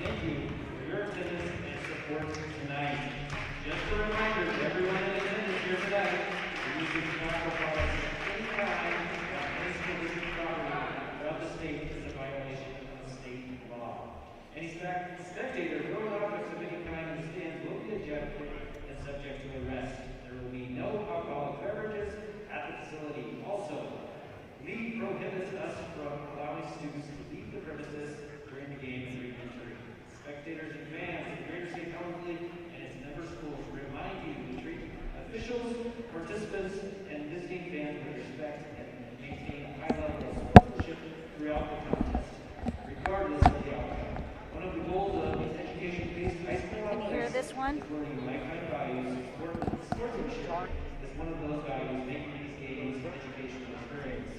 thank you for your attendance and support tonight. Just a reminder to everyone in attendance here tonight, the use of tobacco products of any kind on any school district property throughout the state is a violation of state law. Any spectator throwing objects of any kind in the stands will be ejected and subject to arrest. There will be no alcoholic beverages at the facility. Also, league prohibits us from allowing students to leave the premises during the game and re-entry. Spectators and fans of the Greater St. Helens League and its member schools remind you to treat officials, participants, and visiting fans with respect and maintain a high level of sportsmanship throughout the contest, regardless of the outcome. One of the goals of these education-based high school athletics is learning lifetime values. Sportsmanship is one of those values making these games educational experience.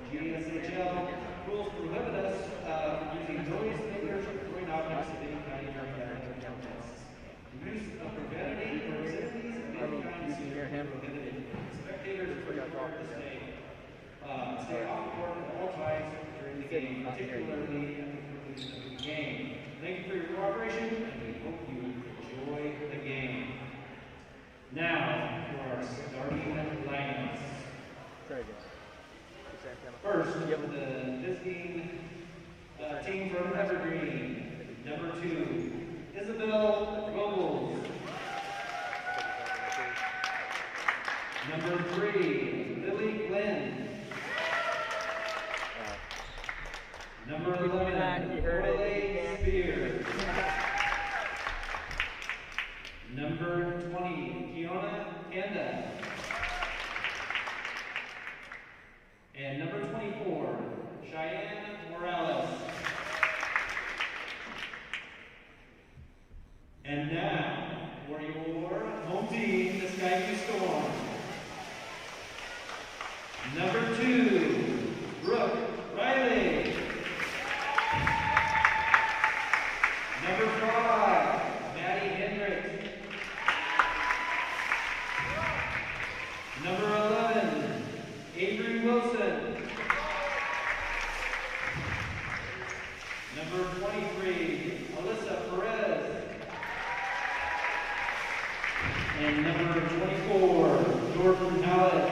GSHL rules prohibit us from using noise makers or throwing objects of any kind during athletic contests. The use of profanity or obscenities of any kind is prohibited. Spectators are required to stay off the court at all times during the game, particularly at the conclusion of the game. Thank you for your cooperation, and we hope you enjoy the game. Now, for our starting lineups. First, the visiting team from Evergreen. Number 2, Isabel Robles. Number 3, Lily Glenn. Number 11, Orley Spear. Number 20, Kiona Kanda. And number 24, Cheyenne Morales. And now, for your home team, the Skyview Storm. Number 2, Brooke Riley. Number 5, Maddie Hendricks. Number 11, Avery Wilson. Number 23, Alyssa Perez. And number 24, Jordan Hallett.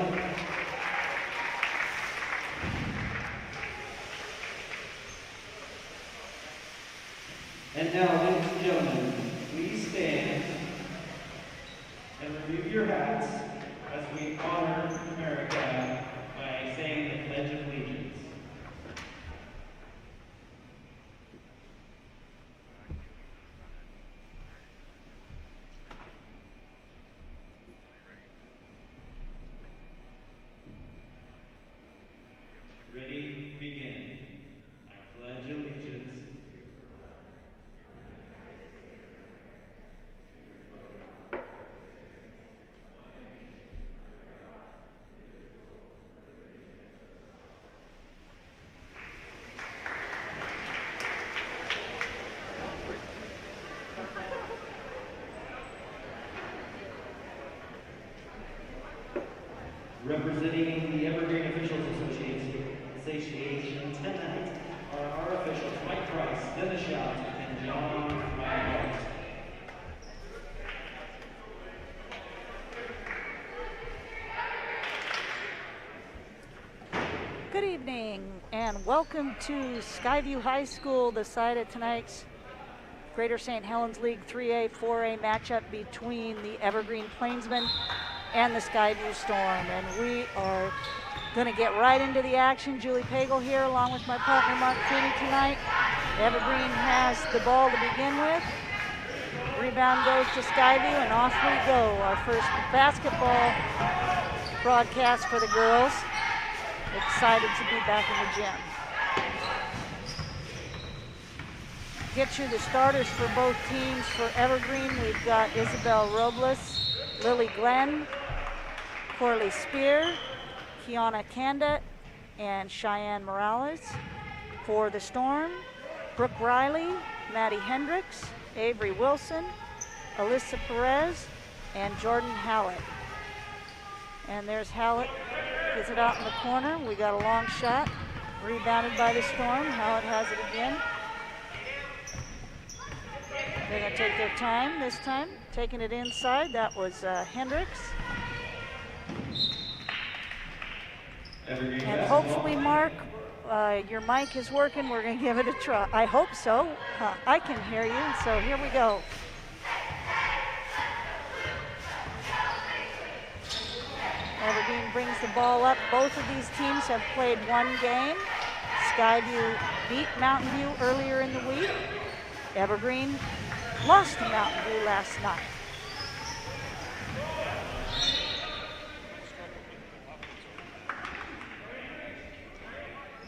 And now, ladies and gentlemen, please stand and remove your hats as we honor America by saying the Pledge of Allegiance. Ready, begin. I pledge allegiance. Representing the Evergreen Officials Association tonight are our officials, Mike Price, Dennis Schott, and John Wyatt. Good evening and welcome to Skyview High School, the site of tonight's Greater St. Helens League 3A, 4A matchup between the Evergreen Plainsmen and the Skyview Storm. And we are going to get right into the action. Julie Pagel here along with my partner Mark Cooney tonight. Evergreen has the ball to begin with. Rebound goes to Skyview and off we go. Our first basketball broadcast for the girls. Excited to be back in the gym. Get you the starters for both teams. For Evergreen, we've got Isabel Robles, Lily Glenn, Corley Spear, Kiana Kanda, and Cheyenne Morales. For the Storm, Brooke Riley, Maddie Hendricks, Avery Wilson, Alyssa Perez, and Jordan Hallett. And there's Hallett, gets it out in the corner. We got a long shot, rebounded by the Storm. Hallett has it again. take their time this time, taking it inside. That was Hendricks. Evergreen And basketball. hopefully, Mark, your mic is working. We're going to give it a try. I hope so. I can hear you, so here we go. Evergreen brings the ball up. Both of these teams have played one game. Skyview beat Mountain View earlier in the week. Evergreen lost to Mountain View last night.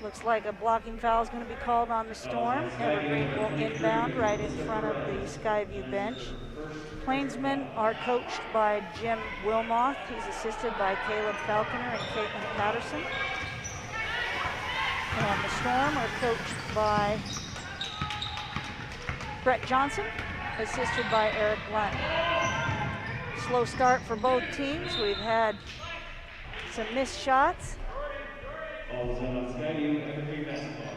Looks like a blocking foul is going to be called on the Storm. Evergreen will inbound right in front of the Skyview bench. Plainsmen are coached by Jim Wilmoth. He's assisted by Caleb Falconer and Caitlin Patterson. And the Storm are coached by Brett Johnson, assisted by Eric Lund. Slow start for both teams. We've had some missed shots. Ball's on Skyview, Evergreen basketball.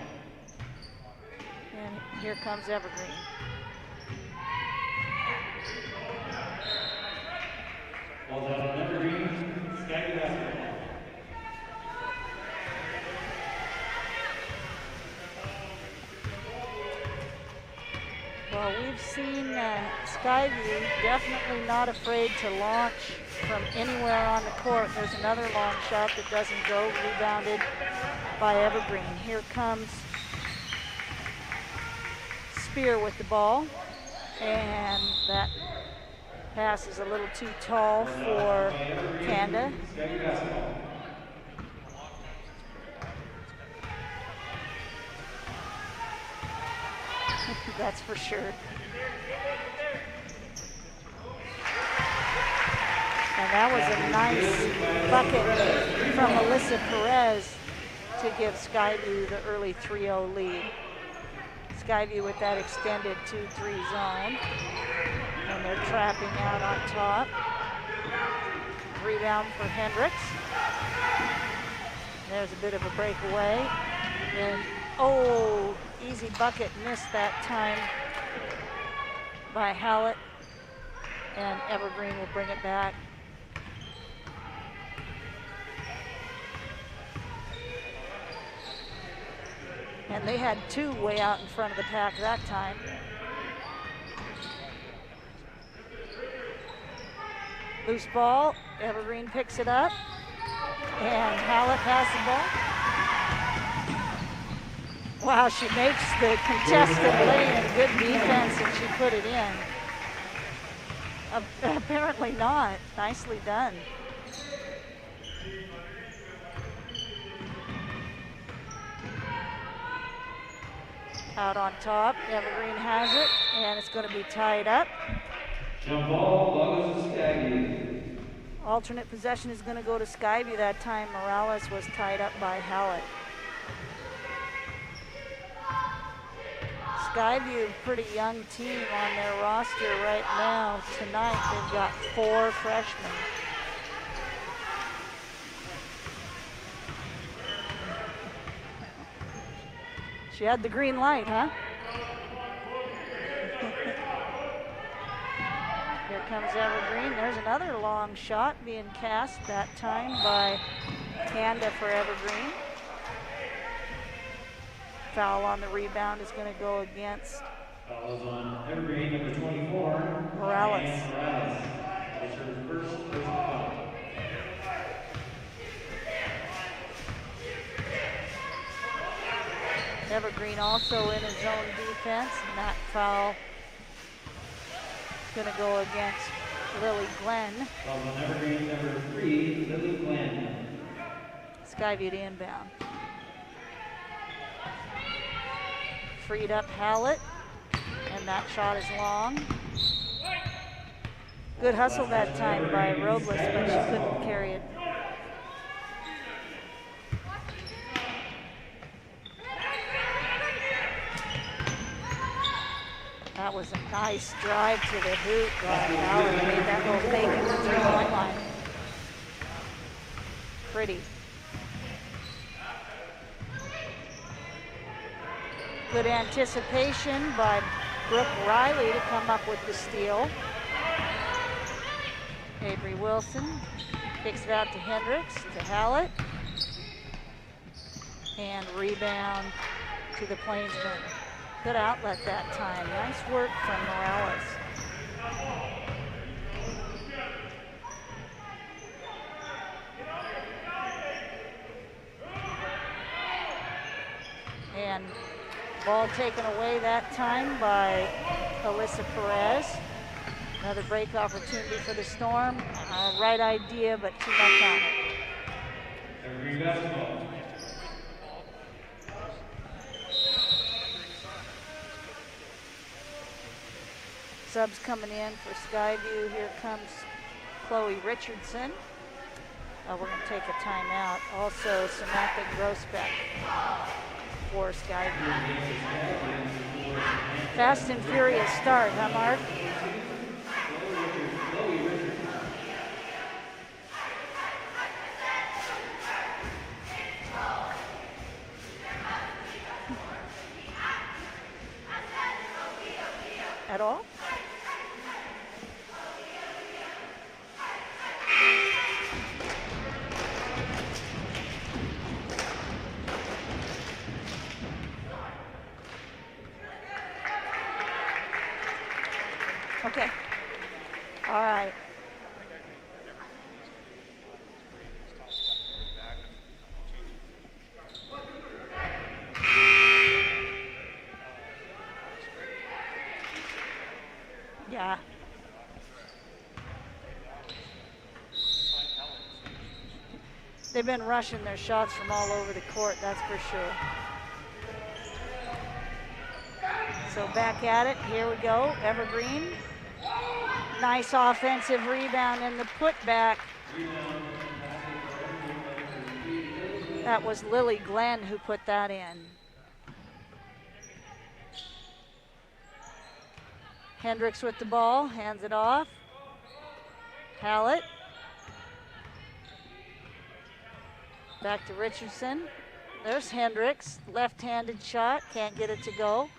And here comes Evergreen. Ball's out on Evergreen, Skyview basketball. Well, we've seen Skyview definitely not afraid to launch from anywhere on the court. There's another long shot that doesn't go, rebounded by Evergreen. Here comes Spear with the ball, and that pass is a little too tall for Kanda. Skyview basketball. That's for sure. And that was a nice bucket from Alyssa Perez to give Skyview the early 3-0 lead. Skyview with that extended 2-3 zone. And they're trapping out on top. Rebound for Hendricks. There's a bit of a breakaway. And, oh, easy bucket, missed that time by Hallett, and Evergreen will bring it back. And they had two way out in front of the pack that time. Loose ball, Evergreen picks it up, and Hallett has the ball. Wow, she makes the contested lay-in. Good defense, and she put it in. Apparently not. Nicely done. Out on top, Evergreen has it, and it's going to be tied up. Jump ball, goes to Skyview. Alternate possession is going to go to Skyview that time. Morales was tied up by Hallett. Skyview, pretty young team on their roster right now. Tonight they've got 4 freshmen. She had the green light, huh? Here comes Evergreen. There's another long shot being cast that time by Kanda for Evergreen. Foul on the rebound is going to go against Foul is on Evergreen, number 24. Morales. And Morales. That's her first foul. Evergreen also in his own defense, and that foul is going to go against Lily Glenn. Foul on Evergreen, number 3, Lily Glenn. Skyview to inbound. Freed up Hallett, and that shot is long. Good hustle that time by Robles, but she couldn't carry it. That was a nice drive to the hoop by Hallett. Made that little fake at the three-point line. Pretty. Good anticipation by Brooke Riley to come up with the steal. Avery Wilson kicks it out to Hendricks, to Hallett. And rebound to the Plainsmen. Good outlet that time. Nice work from Morales. And ball taken away that time by Alyssa Perez. Another break opportunity for the Storm. Right idea, but too much on it. Evergreen basketball. Subs coming in for Skyview. Here comes Chloe Richardson. We're going to take a timeout. Also, Samantha Grossbeck for Skyview. Fast and furious start, huh, Mark? At all? Okay. All right. Yeah. They've been rushing their shots from all over the court, that's for sure. So back at it, here we go, Evergreen. Nice offensive rebound and the putback. That was Lily Glenn who put that in. Hendricks with the ball, hands it off. Hallett. Back to Richardson. There's Hendricks, left-handed shot, can't get it to go.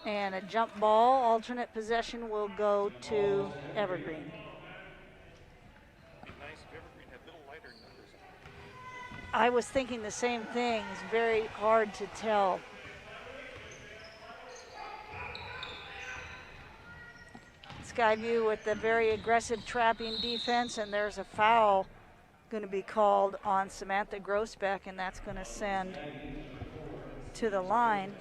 And a jump ball, alternate possession will go to Evergreen. I was thinking the same thing. It's very hard to tell. Skyview with the very aggressive trapping defense, and there's a foul going to be called on Samantha Grossbeck, and that's going to send to the line.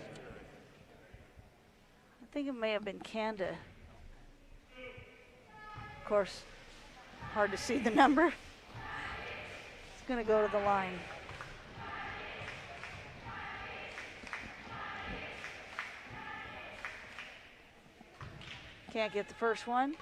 I think it may have been Kanda. Of course, hard to see the number. It's going to go to the line. Can't get the first one.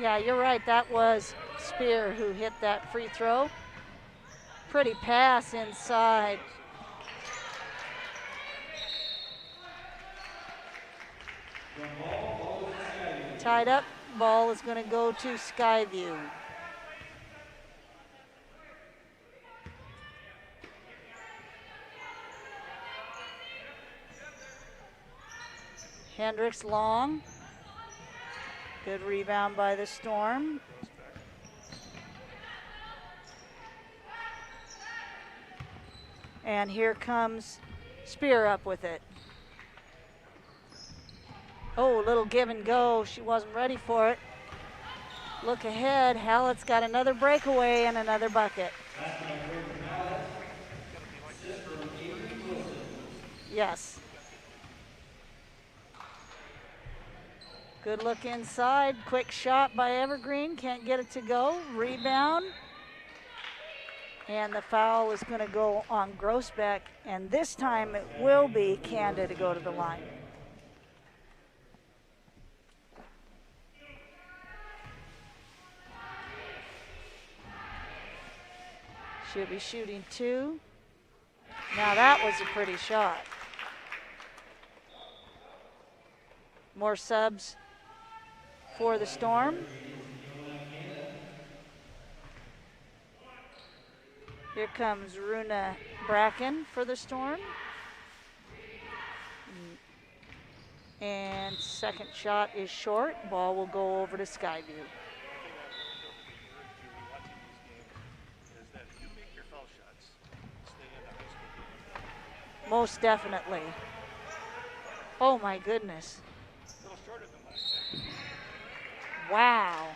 Yeah, you're right. That was Spear who hit that free throw. Pretty pass inside. Tied up, ball is going to go to Skyview. Hendricks long. Good rebound by the Storm. And here comes Spear up with it. Oh, little give and go. She wasn't ready for it. Look ahead. Hallett's got another breakaway and another bucket. Yes. Good look inside. Quick shot by Evergreen. Can't get it to go. Rebound. And the foul is going to go on Grossbeck. And this time it will be Kanda to go to the line. She'll be shooting two. Now that was a pretty shot. More subs for the Storm. Here comes Runa Bracken for the Storm. And second shot is short. Ball will go over to Skyview. Most definitely. Oh my goodness. Wow.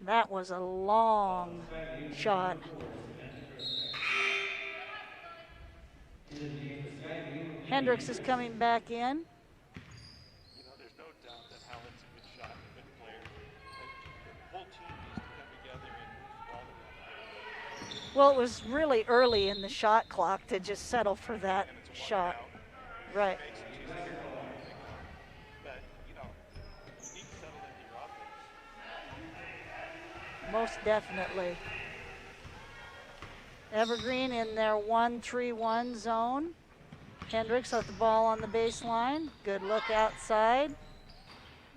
That was a long shot. Hendricks is coming back in. You know, there's no doubt that Hallett's a good shot, a good player. The whole team needs to come together and move the ball around. Well, it was really early in the shot clock to just settle for that shot. Right. But, you know, you need to settle into your offense. Most definitely. Evergreen in their 1-3-1 zone. Hendricks with the ball on the baseline. Good look outside.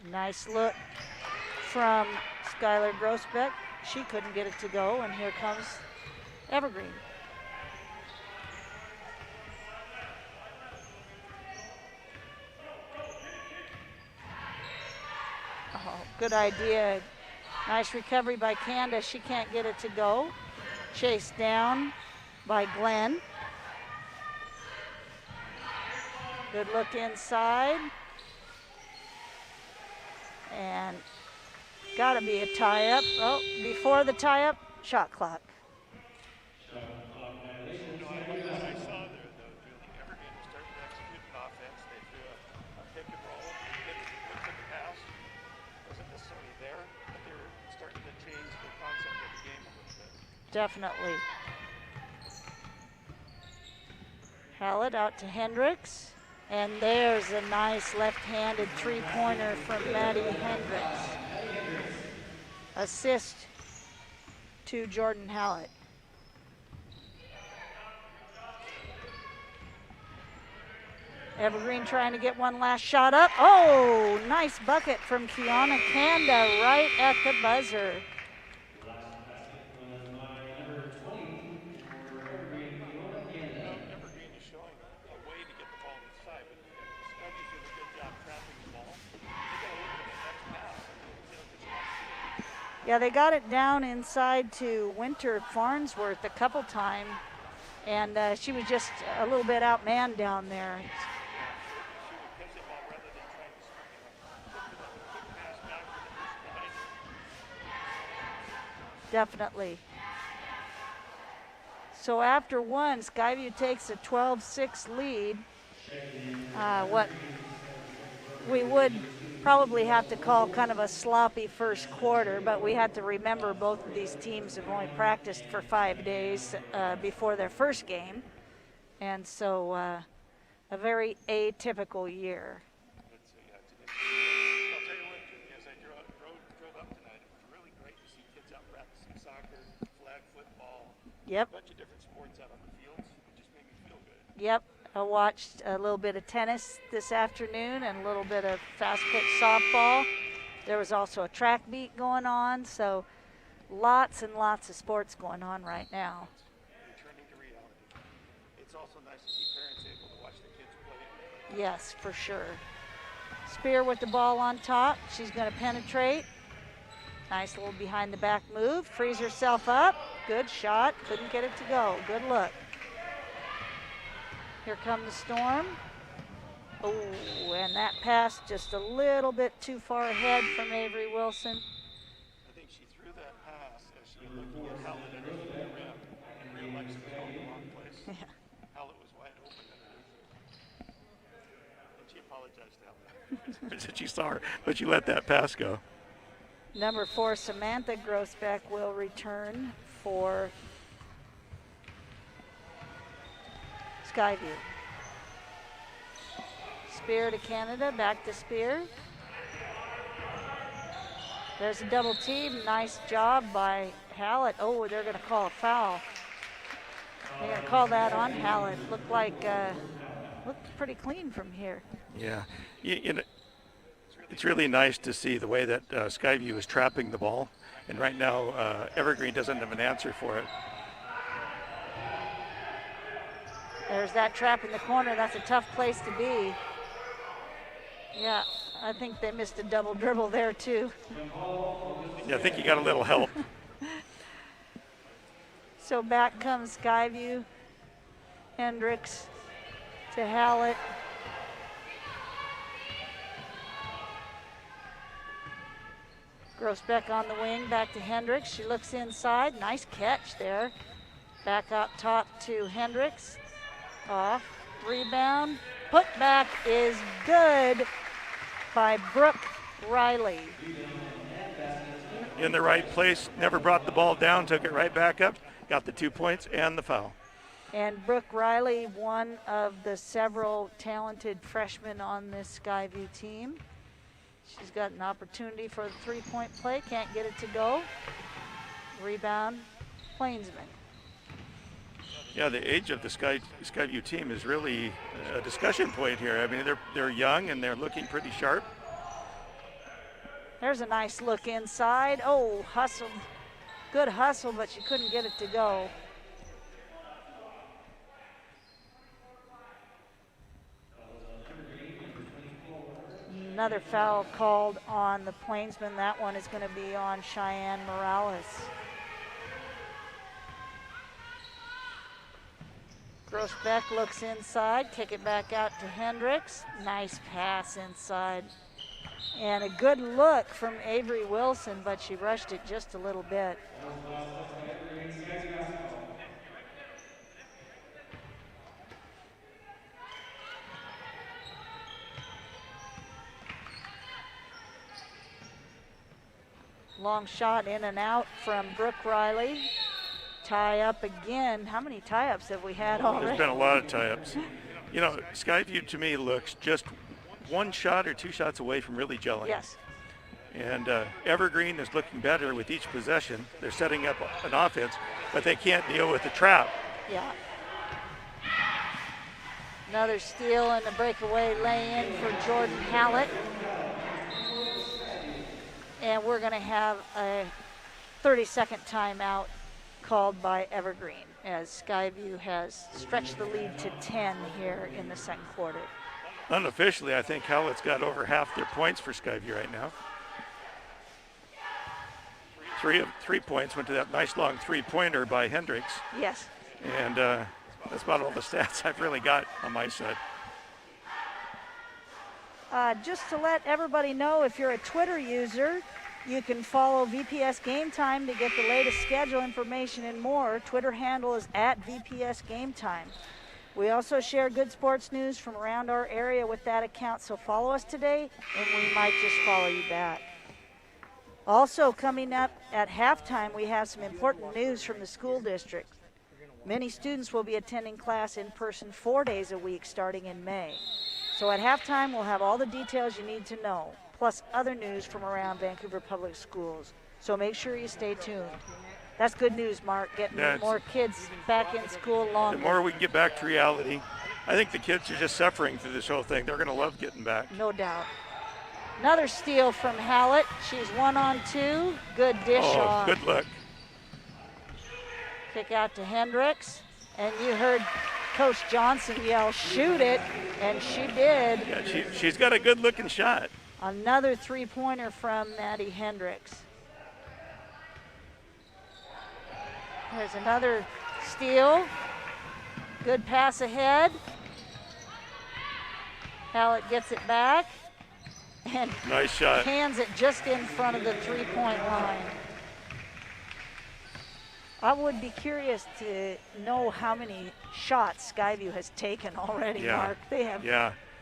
Nice look from Skylar Grossbeck. She couldn't get it to go, and here comes Evergreen. Oh, good idea. Nice recovery by Candace. She can't get it to go. Chased down by Glenn. Good look inside. And gotta be a tie-up. Oh, before the tie-up, shot clock. I saw there, though, Julie, Evergreen was starting to execute an offense. They threw a pick and roll, looked at the pass. Wasn't necessarily there, but they were starting to change the concept of the game a little bit. Definitely. Hallett out to Hendricks. And there's a nice left-handed three-pointer from Maddie Hendricks. Assist to Jordan Hallett. Evergreen trying to get one last shot up. Oh, nice bucket from Kiana Kanda right at the buzzer. Evergreen is showing a way to get the ball inside, but Skyview's doing a good job trapping the ball. They got to look at the next pass. Yeah, they got it down inside to Winter Farnsworth a couple times, and she was just a little bit outmanned down there. She would catch the ball rather than trying to quick pass back to the person behind her. Definitely. So after one, Skyview takes a 12-6 lead. What we would probably have to call kind of a sloppy first quarter, but we had to remember both of these teams have only practiced for 5 days before their first game. And so a very atypical year. I'll tell you what, Julie, as I drove up tonight, it was really great to see kids out practicing soccer, flag football, Yep. a bunch of different sports out on the fields. It just made me feel good. Yep, I watched a little bit of tennis this afternoon and a little bit of fast pitch softball. There was also a track meet going on, so lots and lots of sports going on right now. Returning to reality. It's also nice to see parents able to watch the kids play. Yes, for sure. Spear with the ball on top. She's going to penetrate. Nice little behind the back move. Frees herself up. Good shot. Couldn't get it to go. Good look. Here come the Storm. Oh, and that pass just a little bit too far ahead from Avery Wilson. I think she threw that pass as she was looking at Hallett underneath the rim and realized it was going the wrong place. Yeah. Hallett was wide open underneath. And she apologized to Hallett. She saw her, but she let that pass go. Number 4, Samantha Grossbeck will return for Skyview. Spear to Canada, back to Spear. There's a double team, nice job by Hallett. Oh, they're gonna call a foul. They're gonna call that on Hallett. Looked like Looked pretty clean from here. Yeah. You know, it's really nice to see the way that Skyview is trapping the ball. And right now, Evergreen doesn't have an answer for it. There's that trap in the corner. That's a tough place to be. Yeah, I think they missed a double dribble there too. Yeah, I think you got a little help. So back comes Skyview. Hendricks to Hallett. Grossbeck on the wing, back to Hendricks. She looks inside. Nice catch there. Back up top to Hendricks. Off. Rebound. Putback is good by Brooke Riley. In the right place, never brought the ball down, took it right back up, got the 2 points and the foul. And Brooke Riley, one of the several talented freshmen on this Skyview team. She's got an opportunity for the three-point play, can't get it to go. Rebound, Plainsman. Yeah, the age of the Skyview team is really a discussion point here. I mean, they're young and they're looking pretty sharp. There's a nice look inside. Oh, hustled. Good hustle, but she couldn't get it to go. Another foul called on the Plainsman. That one is going to be on Cheyenne Morales. Grossbeck looks inside, kick it back out to Hendricks. Nice pass inside. And a good look from Avery Wilson, but she rushed it just a little bit. Long shot in and out from Brooke Riley. Tie up again. How many tie-ups have we had already? There's been a lot of tie-ups. You know, Skyview to me looks just one shot or two shots away from really gelling. Yes. And Evergreen is looking better with each possession. They're setting up an offense, but they can't deal with the trap. Yeah. Another steal and a breakaway lay-in for Jordan Hallett. And we're going to have a 30-second timeout called by Evergreen as Skyview has stretched the lead to 10 here in the second quarter. Unofficially, I think Hallett's got over half their points for Skyview right now. 3 points went to that nice long three-pointer by Hendricks. Yes. And that's about all the stats I've really got on my side. Just to let everybody know, if you're a Twitter user, you can follow VPS Game Time to get the latest schedule information and more. Twitter handle is @VPS Game Time. We also share good sports news from around our area with that account, so follow us today and we might just follow you back. Also coming up at halftime, we have some important news from the school district. Many students will be attending class in person 4 days a week starting in May. So at halftime, we'll have all the details you need to know, plus other news from around Vancouver Public Schools. So make sure you stay tuned. That's good news, Mark, getting more kids back in school longer. The more we can get back to reality, I think the kids are just suffering through this whole thing. They're going to love getting back. No doubt. Another steal from Hallett. She's 1-on-2. Good dish off. Good look. Kick out to Hendricks. And you heard Coach Johnson yell, shoot it, and she did. Yeah, she's got a good-looking shot. Another three-pointer from Maddie Hendricks. There's another steal. Good pass ahead. Hallett gets it back. And nice shot. Hands it just in front of the three-point line. I would be curious to know how many shots Skyview has taken already, Mark. They have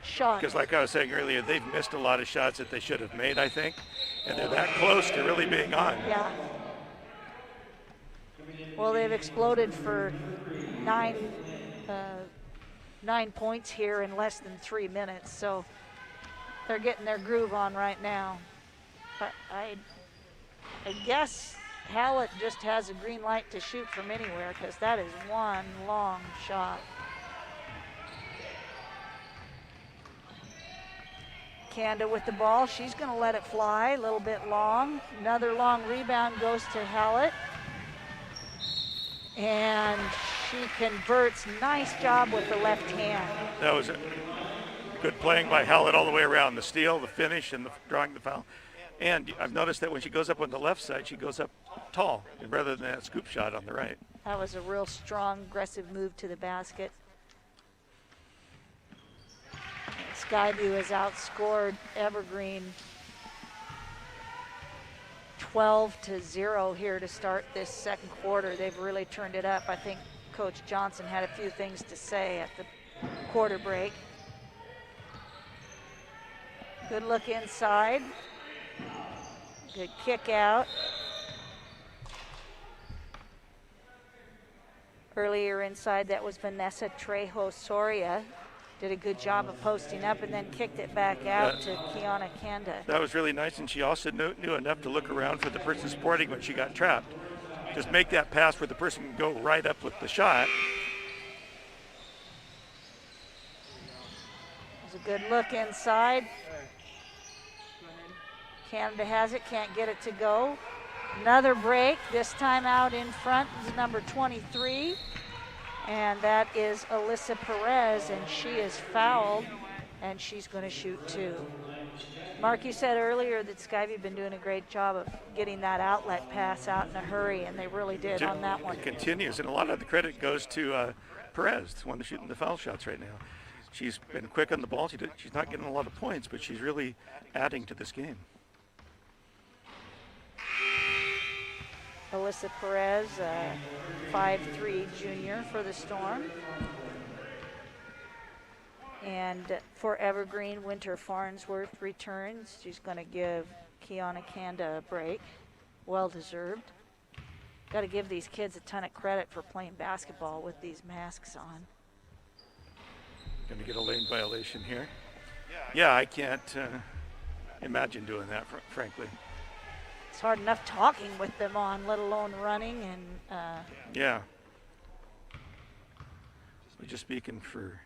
shot. Because like I was saying earlier, they've missed a lot of shots that they should have made, I think. And they're that close to really being on. Yeah. Well, they've exploded for 9 points here in less than 3 minutes. So they're getting their groove on right now. But I guess Hallett just has a green light to shoot from anywhere because that is one long shot. Kanda with the ball. She's going to let it fly a little bit long. Another long rebound goes to Hallett. And she converts. Nice job with the left hand. That was good playing by Hallett all the way around. The steal, the finish, and the drawing the foul. And I've noticed that when she goes up on the left side, she goes up tall rather than that scoop shot on the right. That was a real strong, aggressive move to the basket. Skyview has outscored Evergreen 12-0 here to start this second quarter. They've really turned it up. I think Coach Johnson had a few things to say at the quarter break. Good look inside. Good kick out. Earlier inside, that was Vanessa Trejo Soria. Did a good job of posting up and then kicked it back out to Kiana Kanda. That was really nice, and she also knew enough to look around for the person supporting when she got trapped. Just make that pass where the person can go right up with the shot. It was a good look inside. Canada has it, can't get it to go. Another break, this time out in front is number 23. And that is Alyssa Perez, and she is fouled, and she's going to shoot 2. Mark, you said earlier that Skyview been doing a great job of getting that outlet pass out in a hurry, and they really did on that one. It continues, and a lot of the credit goes to Perez, the one that's shooting the foul shots right now. She's been quick on the ball. She's not getting a lot of points, but she's really adding to this game. Alyssa Perez, 5'3" junior for the Storm. And for Evergreen, Winter Farnsworth returns. She's going to give Kiana Kanda a break. Well-deserved. Got to give these kids a ton of credit for playing basketball with these masks on. Going to get a lane violation here. Yeah, I can't imagine doing that, frankly. It's hard enough talking with them on, let alone running. And yeah. I'm just speaking for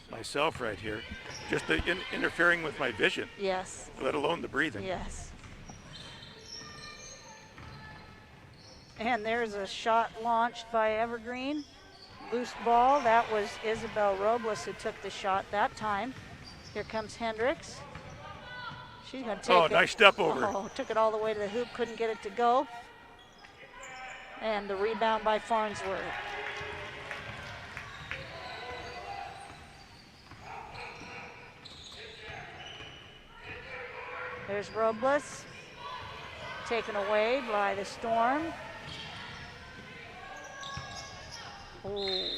myself right here. Just the interfering with my vision. Yes. Let alone the breathing. Yes. And there's a shot launched by Evergreen. Loose ball. That was Isabel Robles who took the shot that time. Here comes Hendricks. She's going to take it. Oh, nice step over. Oh, took it all the way to the hoop, couldn't get it to go. And the rebound by Farnsworth. There's Robles. Taken away by the Storm. Oh.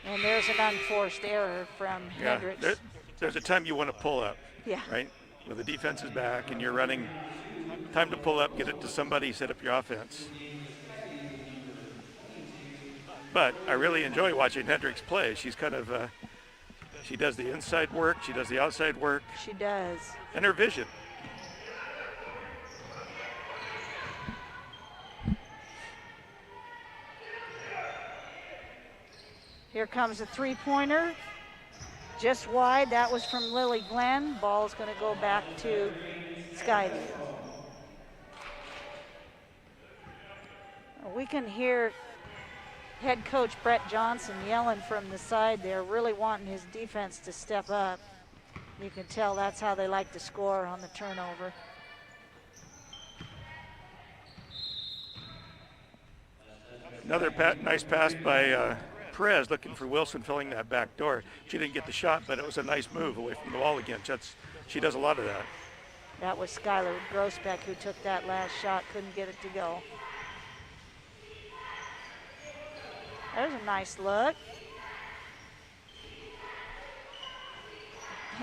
And there's an unforced error from Hendricks. There's a time you want to pull up. Yeah. Right? When the defense is back and you're running, time to pull up, get it to somebody, set up your offense. But I really enjoy watching Hendricks play. She's kind of, she does the inside work, she does the outside work. She does. And her vision. Here comes a three-pointer. Just wide, that was from Lily Glenn. Ball's going to go back to Skyview. We can hear head coach Brett Johnson yelling from the side there, really wanting his defense to step up. You can tell that's how they like to score on the turnover. Another nice pass by Perez, looking for Wilson filling that back door. She didn't get the shot, but it was a nice move away from the wall again. She does a lot of that. That was Skylar Grossbeck who took that last shot, couldn't get it to go. There's a nice look.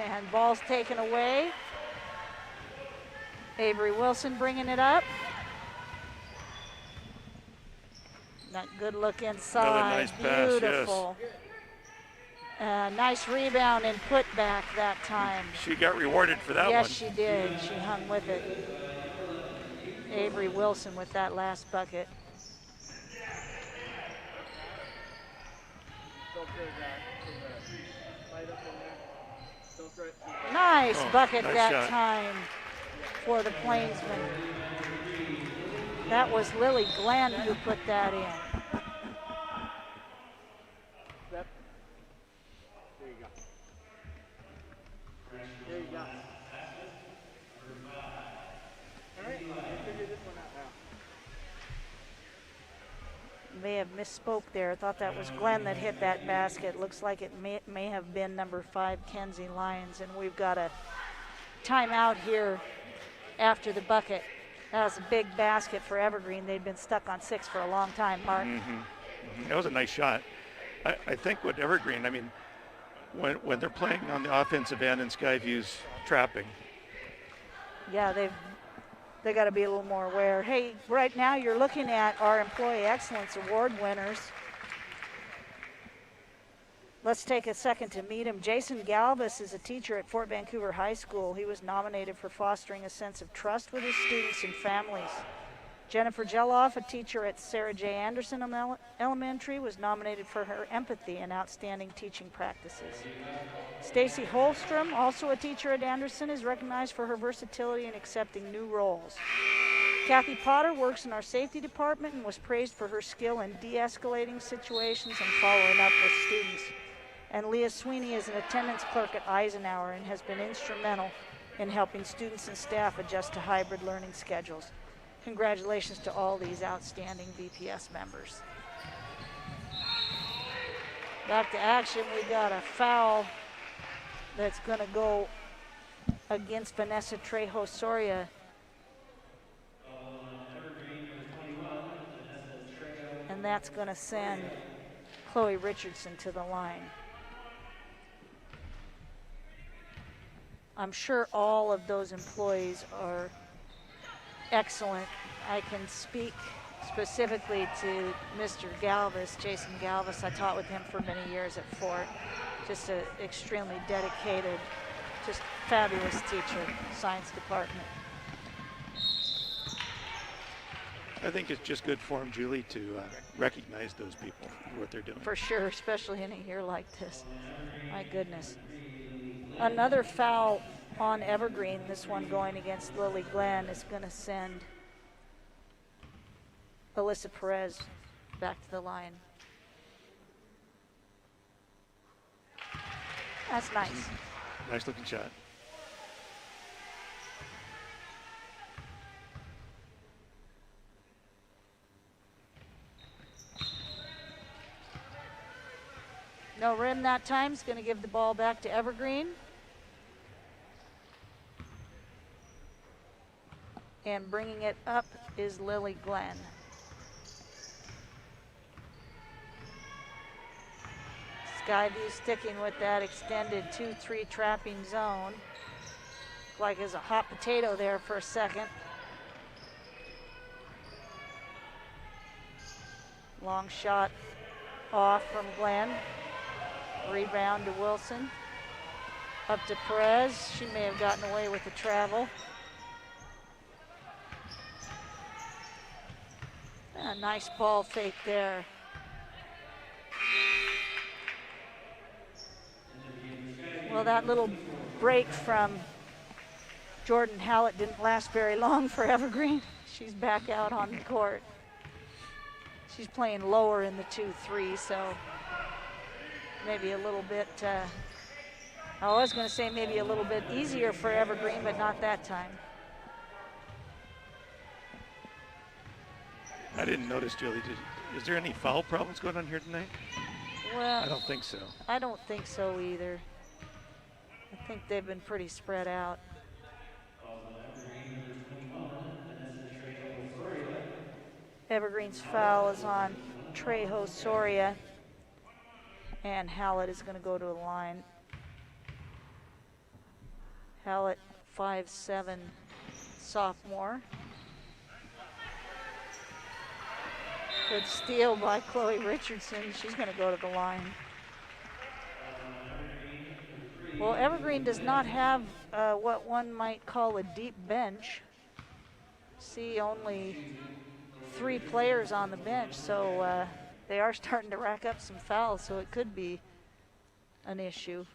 And ball's taken away. Avery Wilson bringing it up. That good look inside. Another nice pass, beautiful. Yes. Nice rebound and put back that time. She got rewarded for that one. Yes, she did. She hung with it. Avery Wilson with that last bucket. Nice Oh, bucket nice that shot. time for the Plainsmen. That was Lily Glenn who put that in. There you go. There you go. All right, let's figure this one out now. May have misspoke there. I thought that was Glenn that hit that basket. Looks like it may have been number 5, Kenzie Lyons. And we've got a timeout here after the bucket. That was a big basket for Evergreen. They'd been stuck on 6 for a long time, Mark. That was a nice shot. I think with Evergreen, I mean, when they're playing on the offensive end and Skyview's trapping, Yeah, they got to be a little more aware. Hey, right now you're looking at our Employee Excellence Award winners. Let's take a second to meet him. Jason Galvis is a teacher at Fort Vancouver High School. He was nominated for fostering a sense of trust with his students and families. Jennifer Jeloff, a teacher at Sarah J. Anderson Elementary, was nominated for her empathy and outstanding teaching practices. Stacy Holstrom, also a teacher at Anderson, is recognized for her versatility in accepting new roles. Kathy Potter works in our safety department and was praised for her skill in de-escalating situations and following up with students. And Leah Sweeney is an attendance clerk at Eisenhower and has been instrumental in helping students and staff adjust to hybrid learning schedules. Congratulations to all these outstanding VPS members. Back to action, we got a foul that's going to go against Vanessa Trejo Soria. And that's going to send Chloe Richardson to the line. I'm sure all of those employees are excellent. I can speak specifically to Mr. Galvis, Jason Galvis. I taught with him for many years at Fort. Just an extremely dedicated, just fabulous teacher, science department. I think it's just good form, Julie, to recognize those people for what they're doing. For sure, especially in a year like this. My goodness. Another foul on Evergreen, this one going against Lily Glenn, is going to send Alyssa Perez back to the line. That's nice. Nice looking shot. No rim that time. Is going to give the ball back to Evergreen. And bringing it up is Lily Glenn. Skyview sticking with that extended 2-3 trapping zone. Looked like it's a hot potato there for a second. Long shot off from Glenn. Rebound to Wilson. Up to Perez. She may have gotten away with the travel. A nice ball fake there. Well, that little break from Jordan Hallett didn't last very long for Evergreen. She's back out on the court. She's playing lower in the 2-3, so maybe a little bit, I was going to say maybe a little bit easier for Evergreen, but not that time. I didn't notice, Julie. Is there any foul problems going on here tonight? Well, I don't think so. I don't think so either. I think they've been pretty spread out. Evergreen's foul is on Trejo Soria, and Hallett is going to go to the line. Hallett, 5'7", sophomore. Good steal by Chloe Richardson. She's going to go to the line. Well, Evergreen does not have what one might call a deep bench. See only 3 players on the bench, so they are starting to rack up some fouls, so it could be an issue.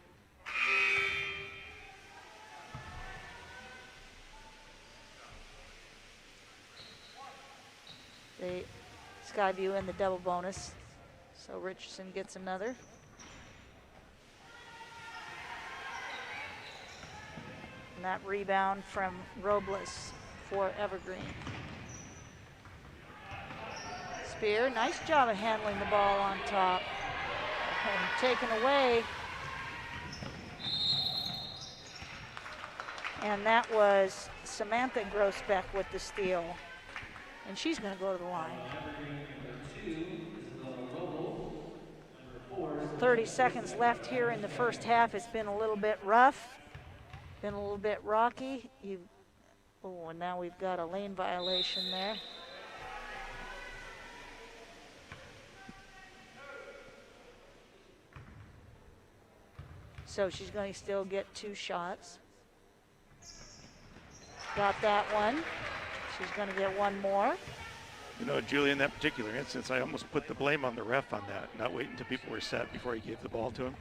Skyview in the double bonus. So Richardson gets another. And that rebound from Robles for Evergreen. Spear, nice job of handling the ball on top. And taken away. And that was Samantha Grossbeck with the steal. And she's going to go to the line. 30 seconds left here in the first half. It's been a little bit rough, been a little bit rocky. Oh, and now we've got a lane violation there. So she's going to still get 2 shots. Got that one. She's going to get 1 more. You know, Julie, in that particular instance, I almost put the blame on the ref on that, not waiting until people were set before he gave the ball to him.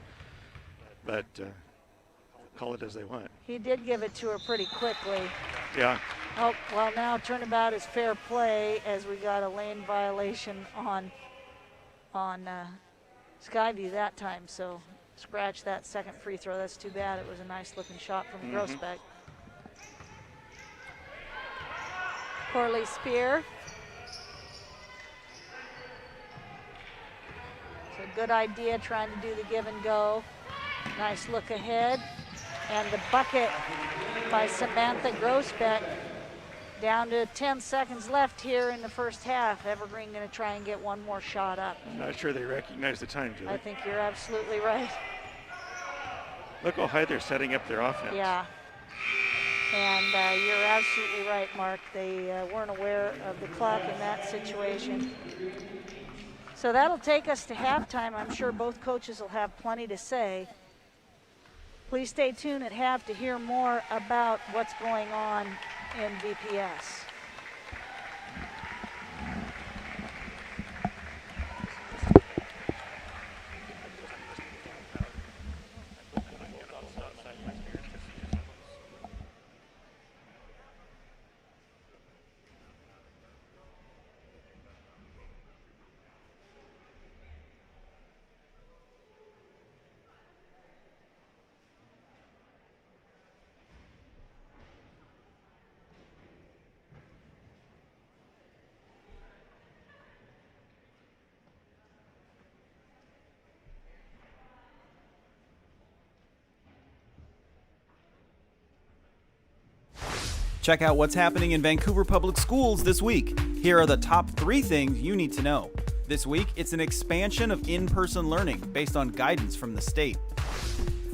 But call it as they want. He did give it to her pretty quickly. Yeah. Oh, well, now turnabout is fair play as we got a lane violation on Skyview that time. So scratch that second free throw. That's too bad. It was a nice looking shot from Grossbeck. Corley Spear. It's a good idea trying to do the give and go. Nice look ahead. And the bucket by Samantha Grossbeck. Down to 10 seconds left here in the first half. Evergreen going to try and get 1 more shot up. I'm not sure they recognize the time, Julie. I think you're absolutely right. Look how high they're setting up their offense. Yeah. And you're absolutely right, Mark. They weren't aware of the clock in that situation. So that'll take us to halftime. I'm sure both coaches will have plenty to say. Please stay tuned at half to hear more about what's going on in VPS. Check out what's happening in Vancouver Public Schools this week. Here are the top 3 things you need to know. This week, it's an expansion of in-person learning based on guidance from the state.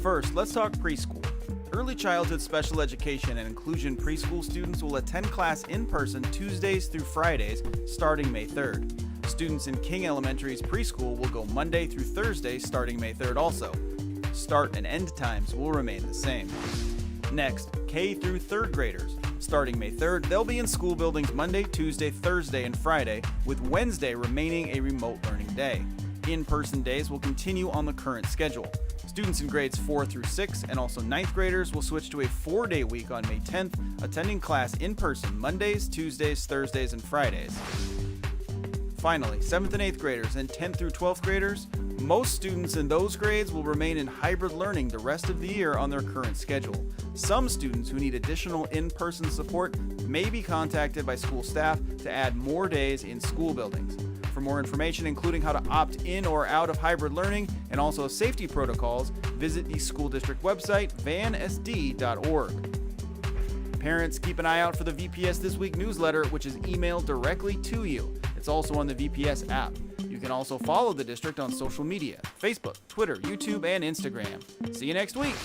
First, let's talk preschool. Early childhood special education and inclusion preschool students will attend class in person Tuesdays through Fridays starting May 3rd. Students in King Elementary's preschool will go Monday through Thursday starting May 3rd also. Start and end times will remain the same. Next, K through 3rd graders. Starting May 3rd, they'll be in school buildings Monday, Tuesday, Thursday, and Friday, with Wednesday remaining a remote learning day. In-person days will continue on the current schedule. Students in grades 4 through 6 and also 9th graders will switch to a 4-day week on May 10th, attending class in person Mondays, Tuesdays, Thursdays, and Fridays. Finally, 7th and 8th graders and 10th through 12th graders, most students in those grades will remain in hybrid learning the rest of the year on their current schedule. Some students who need additional in-person support may be contacted by school staff to add more days in school buildings. For more information, including how to opt in or out of hybrid learning and also safety protocols, visit the school district website, vansd.org. Parents, keep an eye out for the VPS This Week newsletter, which is emailed directly to you. It's also on the VPS app. You can also follow the district on social media, Facebook, Twitter, YouTube, and Instagram. See you next week.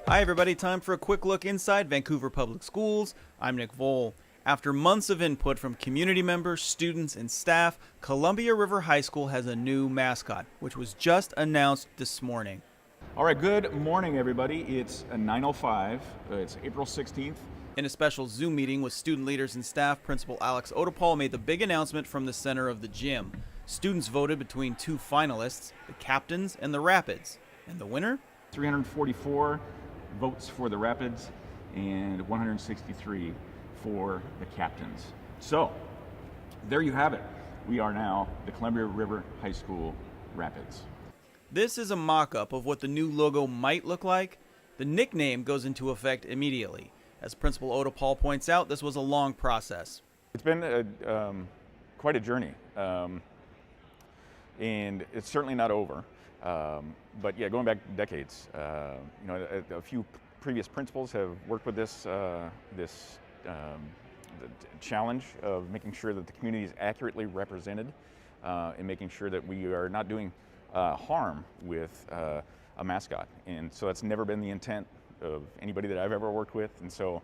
Hi everybody, time for a quick look inside Vancouver Public Schools. I'm Nick Vole. After months of input from community members, students, and staff, Columbia River High School has a new mascot, which was just announced this morning. All right, good morning, everybody. It's 9:05. It's April 16th. In a special Zoom meeting with student leaders and staff, Principal Alex Odepal made the big announcement from the center of the gym. Students voted between 2 finalists, the Captains and the Rapids. And the winner? 344 votes for the Rapids and 163 for the captains. So there you have it. We are now the Columbia River High School Rapids. This is a mock-up of what the new logo might look like. The nickname goes into effect immediately. As Principal Oda Paul points out, this was a long process. It's been quite a journey, and it's certainly not over. But yeah, going back decades, a few previous principals have worked with this challenge of making sure that the community is accurately represented, and making sure that we are not doing harm with a mascot. And so that's never been the intent of anybody that I've ever worked with. And so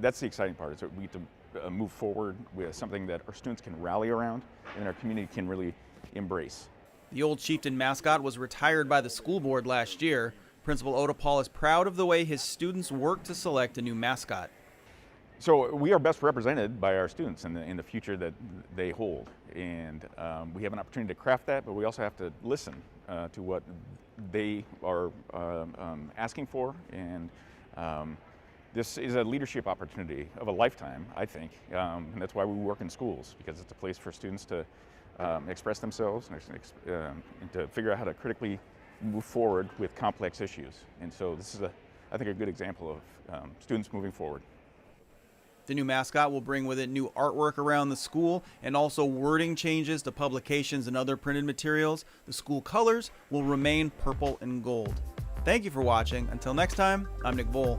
that's the exciting part, is that we get to move forward with something that our students can rally around and our community can really embrace. The old Chieftain mascot was retired by the school board last year. Principal Oda Paul is proud of the way his students work to select a new mascot. So we are best represented by our students in the future that they hold. And we have an opportunity to craft that, but we also have to listen to what they are asking for. And this is a leadership opportunity of a lifetime, I think. And that's why we work in schools, because it's a place for students to express themselves and to figure out how to critically move forward with complex issues. And so this is, I think, a good example of students moving forward. The new mascot will bring with it new artwork around the school and also wording changes to publications and other printed materials. The school colors will remain purple and gold. Thank you for watching. Until next time, I'm Nick Vole.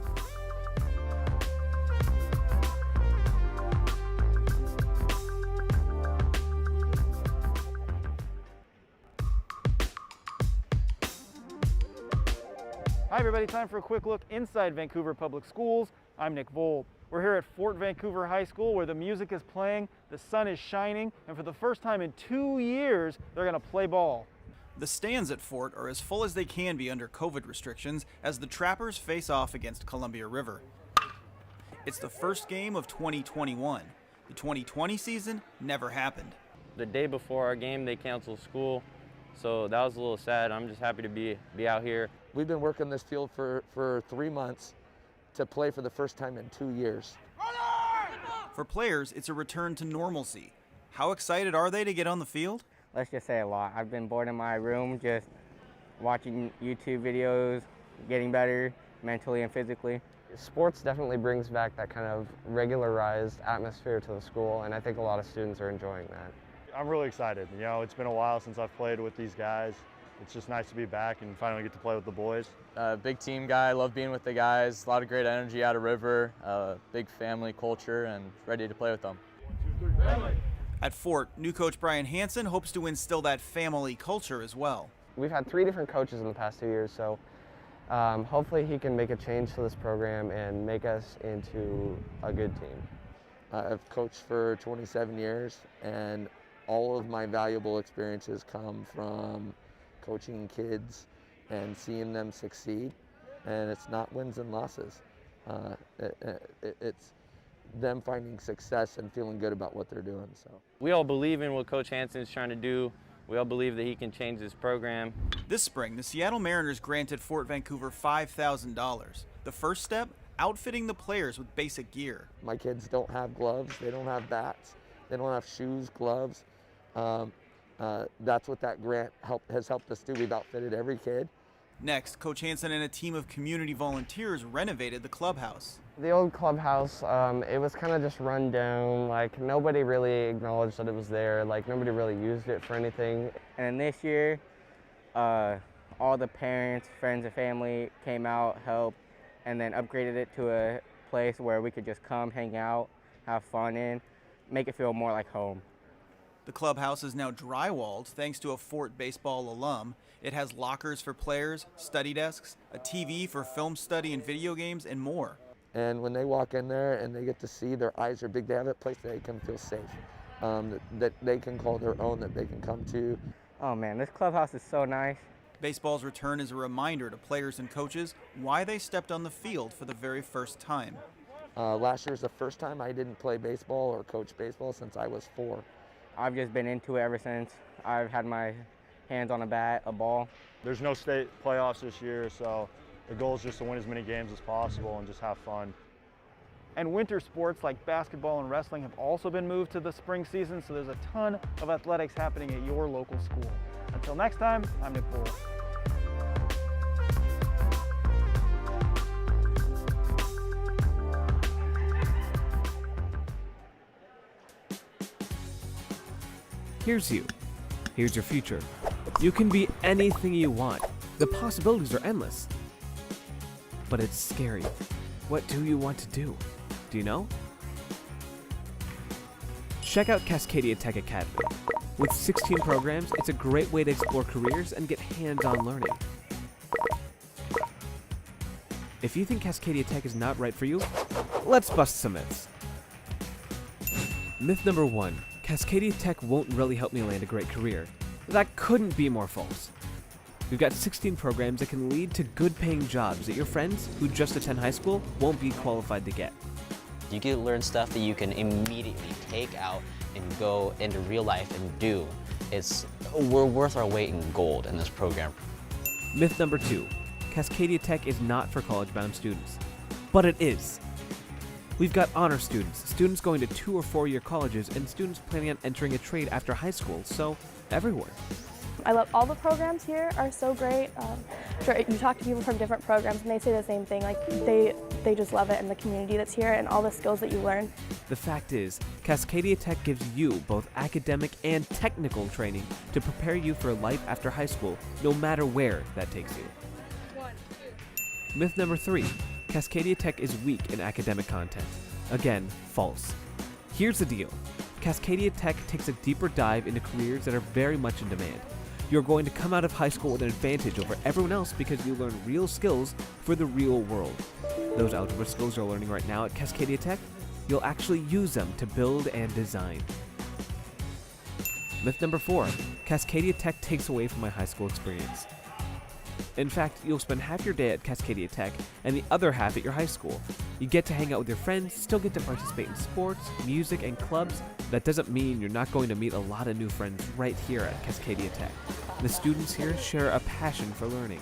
Hi everybody, time for a quick look inside Vancouver Public Schools. I'm Nick Vole. We're here at Fort Vancouver High School, where the music is playing, the sun is shining, and for the first time in 2 years, they're gonna play ball. The stands at Fort are as full as they can be under COVID restrictions as the Trappers face off against Columbia River. It's the first game of 2021. The 2020 season never happened. The day before our game, they canceled school, so that was a little sad. I'm just happy to be out here. We've been working this field for 3 months to play for the first time in 2 years. For players, it's a return to normalcy. How excited are they to get on the field? Let's just say a lot. I've been bored in my room just watching YouTube videos, getting better mentally and physically. Sports definitely brings back that kind of regularized atmosphere to the school, and I think a lot of students are enjoying that. I'm really excited. You know, it's been a while since I've played with these guys. It's just nice to be back and finally get to play with the boys. Big team guy, love being with the guys. A lot of great energy out of River, big family culture, and ready to play with them. At Fort, new coach Brian Hansen hopes to instill that family culture as well. We've had 3 different coaches in the past 2 years, so hopefully he can make a change to this program and make us into a good team. I've coached for 27 years, and all of my valuable experiences come from coaching kids and seeing them succeed. And it's not wins and losses. It's them finding success and feeling good about what they're doing. So We all believe in what Coach Hansen's trying to do. We all believe that he can change this program. This spring, the Seattle Mariners granted Fort Vancouver $5,000. The first step, outfitting the players with basic gear. my kids don't have gloves, they don't have bats, they don't have shoes, gloves. That's what that grant has helped us do. We've outfitted every kid. Next, Coach Hansen and a team of community volunteers renovated the clubhouse. The old clubhouse, it was kind of just run down, like nobody really acknowledged that it was there, like nobody really used it for anything. And this year, all the parents, friends, and family came out, helped, and then upgraded it to a place where we could just come, hang out, have fun in, make it feel more like home. The clubhouse is now drywalled thanks to a Fort baseball alum. It has lockers for players, study desks, a TV for film study and video games, and more. And when they walk in there and they get to see, their eyes are big, they have a place that they can feel safe, that they can call their own, that they can come to. Oh man, this clubhouse is so nice. Baseball's return is a reminder to players and coaches why they stepped on the field for the very first time. Last year was the first time I didn't play baseball or coach baseball since I was 4. I've just been into it ever since. I've had my hands on a bat, a ball. There's no state playoffs this year, so the goal is just to win as many games as possible and just have fun. And winter sports like basketball and wrestling have also been moved to the spring season, so there's a ton of athletics happening at your local school. Until next time, I'm Nick Bull. Here's you. Here's your future. You can be anything you want. The possibilities are endless. But it's scary. What do you want to do? Do you know? Check out Cascadia Tech Academy. With 16 programs, it's a great way to explore careers and get hands-on learning. If you think Cascadia Tech is not right for you, let's bust some myths. Myth number 1. Cascadia Tech won't really help me land a great career. That couldn't be more false. We've got 16 programs that can lead to good-paying jobs that your friends who just attend high school won't be qualified to get. You can learn stuff that you can immediately take out and go into real life and do. We're worth our weight in gold in this program. Myth number 2. Cascadia Tech is not for college-bound students. But it is. We've got honor students, students going to 2 or 4-year colleges, and students planning on entering a trade after high school, so everywhere. I love all the programs here are so great. You talk to people from different programs and they say the same thing. Like they just love it and the community that's here and all the skills that you learn. The fact is, Cascadia Tech gives you both academic and technical training to prepare you for life after high school, no matter where that takes you. Myth number 3. Cascadia Tech is weak in academic content. Again, false. Here's the deal. Cascadia Tech takes a deeper dive into careers that are very much in demand. You're going to come out of high school with an advantage over everyone else because you learn real skills for the real world. Those algebra skills you're learning right now at Cascadia Tech, you'll actually use them to build and design. Myth number 4. Cascadia Tech takes away from my high school experience. In fact, you'll spend half your day at Cascadia Tech and the other half at your high school. You get to hang out with your friends, still get to participate in sports, music, and clubs. That doesn't mean you're not going to meet a lot of new friends right here at Cascadia Tech. The students here share a passion for learning.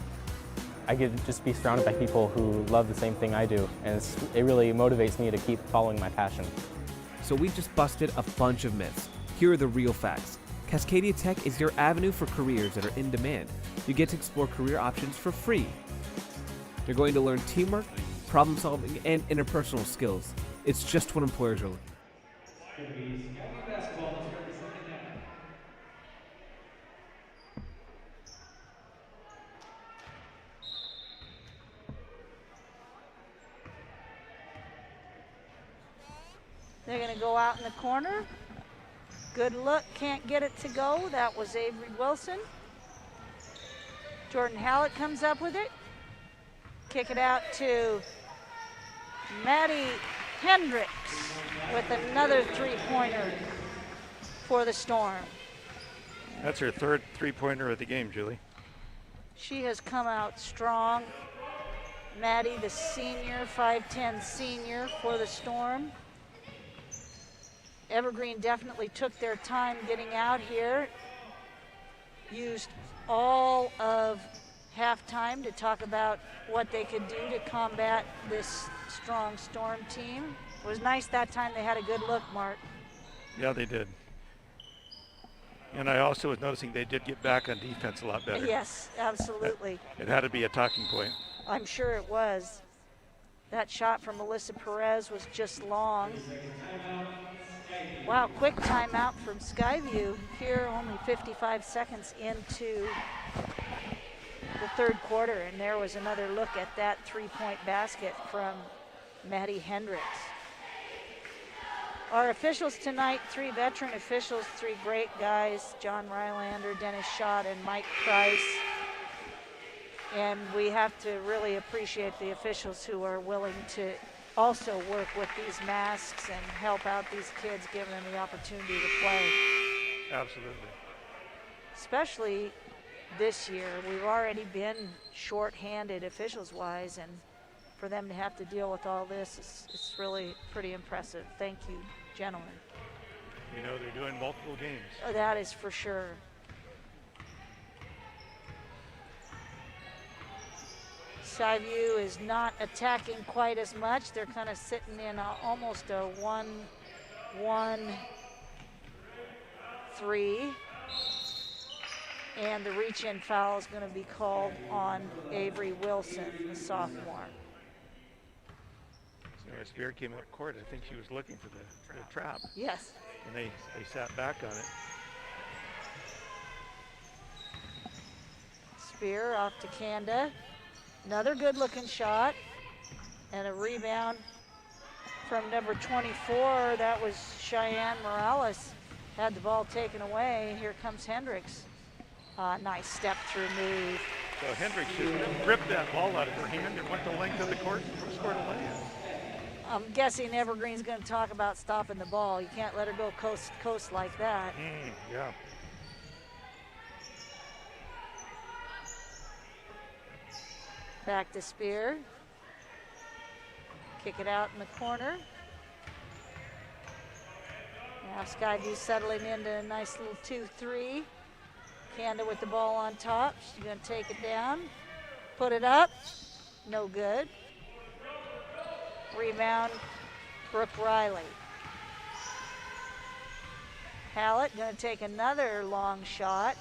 I get to just be surrounded by people who love the same thing I do, and it really motivates me to keep following my passion. So we've just busted a bunch of myths. Here are the real facts. Cascadia Tech is your avenue for careers that are in demand. You get to explore career options for free. You're going to learn teamwork, problem solving, and interpersonal skills. It's just what employers are looking for. Skyview basketball to start the second half. They're going to go out in the corner. Good look, can't get it to go. That was Avery Wilson. Jordan Hallett comes up with it. Kick it out to Maddie Hendricks with another three-pointer for the Storm. That's her third three-pointer of the game, Julie. She has come out strong. Maddie, the senior, 5'10" senior for the Storm. Evergreen definitely took their time getting out here. Used all of halftime to talk about what they could do to combat this strong Storm team. It was nice that time they had a good look, Mark. Yeah, they did. And I also was noticing they did get back on defense a lot better. Yes, absolutely. It had to be a talking point. I'm sure it was. That shot from Melissa Perez was just long. Wow, quick timeout from Skyview here, only 55 seconds into the third quarter, and there was another look at that three-point basket from Maddie Hendricks. Our officials tonight, 3 veteran officials, 3 great guys, John Rylander, Dennis Schott, and Mike Price. And we have to really appreciate the officials who are willing to also work with these masks and help out these kids, give them the opportunity to play. Absolutely. Especially this year, we've already been short-handed officials-wise, and for them to have to deal with all this, it's really pretty impressive. Thank you, gentlemen. You know, they're doing multiple games. That is for sure. Skyview is not attacking quite as much. They're kind of sitting in almost a 1-1-3. And the reach-in foul is going to be called on Avery Wilson, the sophomore. So Spear came up court. I think she was looking for the trap. Yes. And they sat back on it. Spear off to Kanda. Another good-looking shot. And a rebound from number 24. That was Cheyenne Morales. Had the ball taken away. Here comes Hendricks. Nice step-through move. So Hendricks just ripped that ball out of her hand and went the length of the court and scored a layup. I'm guessing Evergreen's going to talk about stopping the ball. You can't let her go coast to coast like that. Yeah. Back to Spear. Kick it out in the corner. Now Skyview settling into a nice little 2-3. Kanda with the ball on top. She's going to take it down. Put it up. No good. Rebound, Brooke Riley. Hallett going to take another long shot.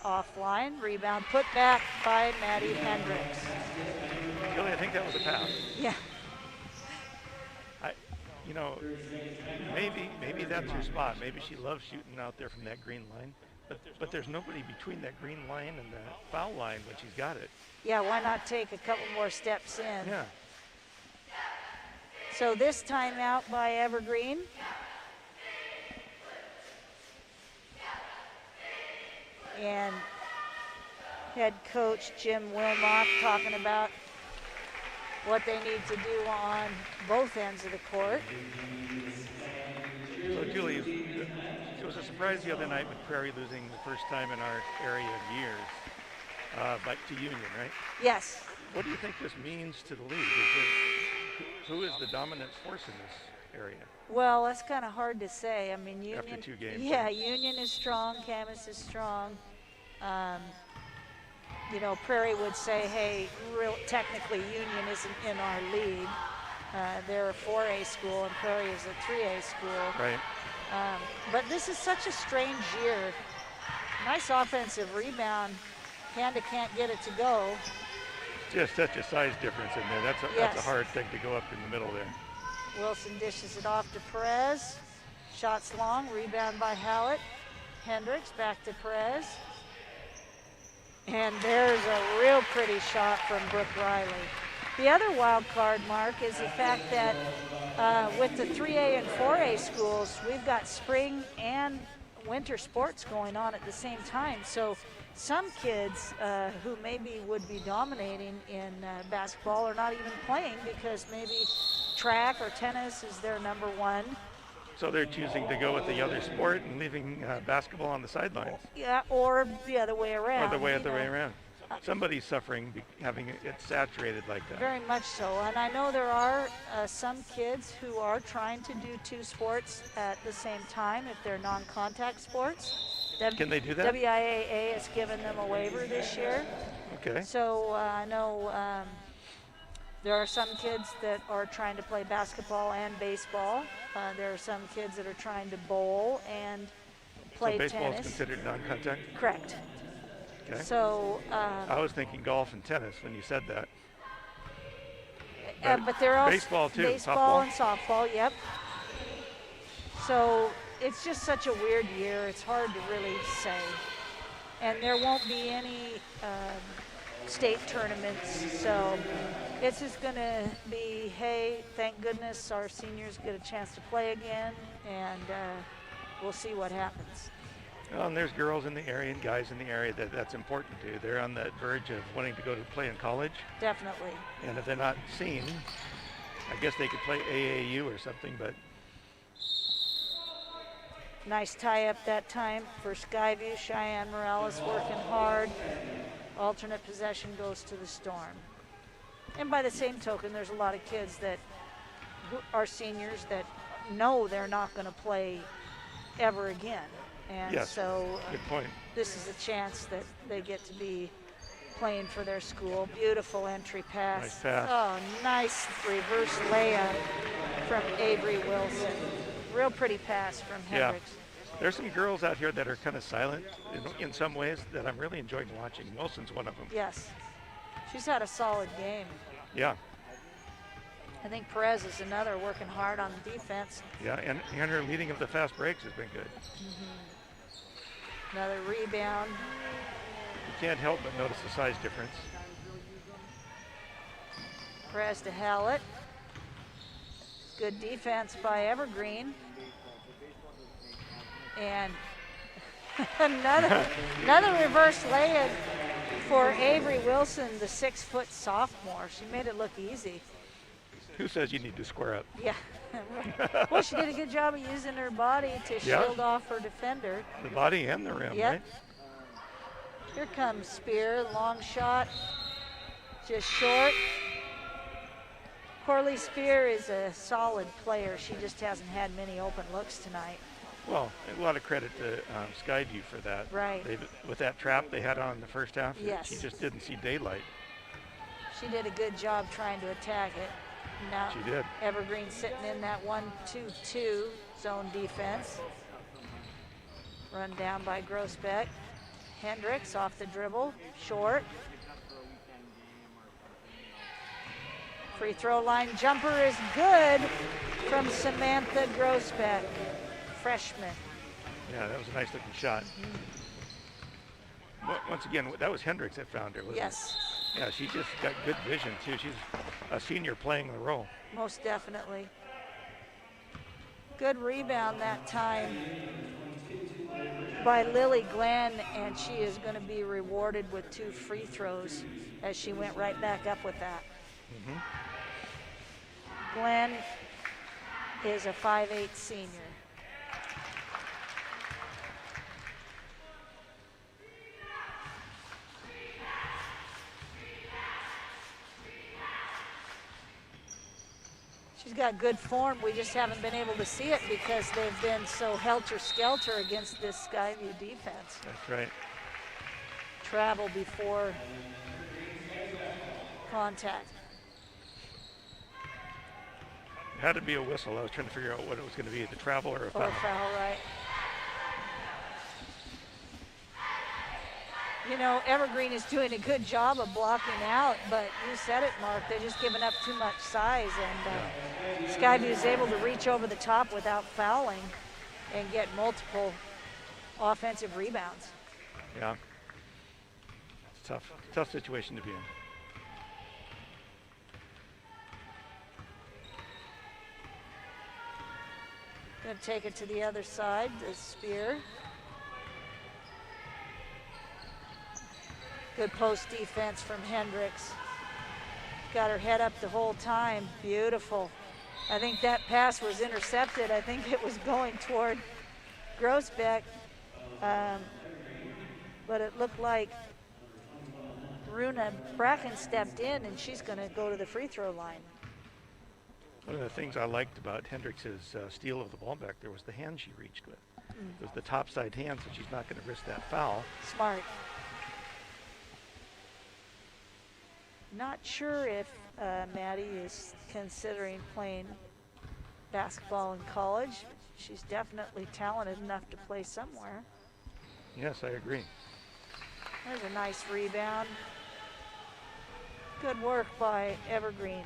Offline. Rebound put back by Maddie Hendricks. Julie, I think that was a pass. Yeah. Maybe that's her spot. Maybe she loves shooting out there from that green line. But there's nobody between that green line and the foul line when she's got it. Yeah, why not take a couple more steps in? Yeah. So this timeout by Evergreen. And head coach Jim Wilmoth talking about what they need to do on both ends of the court. So Julie, it was a surprise the other night with Prairie losing the first time in our area in years, but to Union, right? Yes. What do you think this means to the league? Who is the dominant force in this area? Well, that's kind of hard to say. I mean, Union. After 2 games. Yeah, Union is strong. Camas is strong. Prairie would say, hey, technically Union isn't in our league. They're a 4A school and Prairie is a 3A school. Right. But this is such a strange year. Nice offensive rebound. Kanda can't get it to go. Just such a size difference in there. That's a hard thing to go up in the middle there. Wilson dishes it off to Perez. Shots long, rebound by Hallett. Hendricks back to Perez. And there's a real pretty shot from Brooke Riley. The other wild card, Mark, is the fact that with the 3A and 4A schools, we've got spring and winter sports going on at the same time. So some kids who maybe would be dominating in basketball are not even playing because maybe track or tennis is their number one. So they're choosing to go with the other sport and leaving basketball on the sidelines. Yeah, or the other way around. Or the other way around. Somebody's suffering having it saturated like that. Very much so. And I know there are some kids who are trying to do 2 sports at the same time if they're non-contact sports. Can they do that? WIAA has given them a waiver this year. Okay. So I know there are some kids that are trying to play basketball and baseball. There are some kids that are trying to bowl and play tennis. So baseball is considered non-contact? Correct. Okay. So I was thinking golf and tennis when you said that. But they're also baseball too. Baseball and softball, yep. So it's just such a weird year. It's hard to really say. And there won't be any state tournaments. So it's just going to be, hey, thank goodness our seniors get a chance to play again. And we'll see what happens. Well, and there's girls in the area and guys in the area that's important to. They're on that verge of wanting to go to play in college. Definitely. And if they're not seen, I guess they could play AAU or something, but. Nice tie up that time for Skyview. Cheyenne Morales working hard. Alternate possession goes to the Storm. And by the same token, there's a lot of kids that are seniors that know they're not going to play ever again. And yes, so good point. This is a chance that they get to be playing for their school. Beautiful entry pass. Nice pass. Oh, nice reverse layup from Avery Wilson. Real pretty pass from Hendricks. There's some girls out here that are kind of silent in some ways that I'm really enjoying watching. Wilson's one of them. Yes. She's had a solid game. Yeah. I think Perez is another working hard on the defense. Yeah, and her leading of the fast breaks has been good. Another rebound. You can't help but notice the size difference. Perez to Hallett. Good defense by Evergreen. And another reverse layup for Avery Wilson, the 6-foot sophomore. She made it look easy. Who says you need to square up? Yeah. Well, she did a good job of using her body to shield off her defender. The body and the rim, right? Here comes Spear, long shot, just short. Corley Spear is a solid player. She just hasn't had many open looks tonight. Well, a lot of credit to Skyview for that. Right. With that trap they had on in the first half, yes. She just didn't see daylight. She did a good job trying to attack it. Now she did. Evergreen sitting in that 1-2-2 zone defense. Run down by Grossbeck. Hendricks off the dribble, short. Free throw line jumper is good from Samantha Grossbeck, freshman. Yeah, that was a nice looking shot. Once again, that was Hendricks that found her, wasn't it? Yeah, she just got good vision too. She's a senior playing the role. Most definitely. Good rebound that time by Lily Glenn, and she is going to be rewarded with 2 free throws as she went right back up with that. Glenn is a 5'8" senior. She's got good form. We just haven't been able to see it because they've been so helter-skelter against this Skyview defense. That's right. Travel before contact. It had to be a whistle. I was trying to figure out what it was going to be, the travel or a foul. Or a foul, right. You know, Evergreen is doing a good job of blocking out, but you said it, Mark, they're just giving up too much size, and Skyview is able to reach over the top without fouling and get multiple offensive rebounds. Yeah. It's a tough situation to be in. Gonna take it to the other side, the Spear. Good post defense from Hendricks. Got her head up the whole time, beautiful. I think that pass was intercepted. I think it was going toward Grossbeck, but it looked like Runa Bracken stepped in and she's gonna go to the free throw line. One of the things I liked about Hendricks' steal of the ball back there was the hand she reached with. It was the top side hand, so she's not gonna risk that foul. Smart. Not sure if Maddie is considering playing basketball in college. She's definitely talented enough to play somewhere. Yes, I agree. There's a nice rebound. Good work by Evergreen.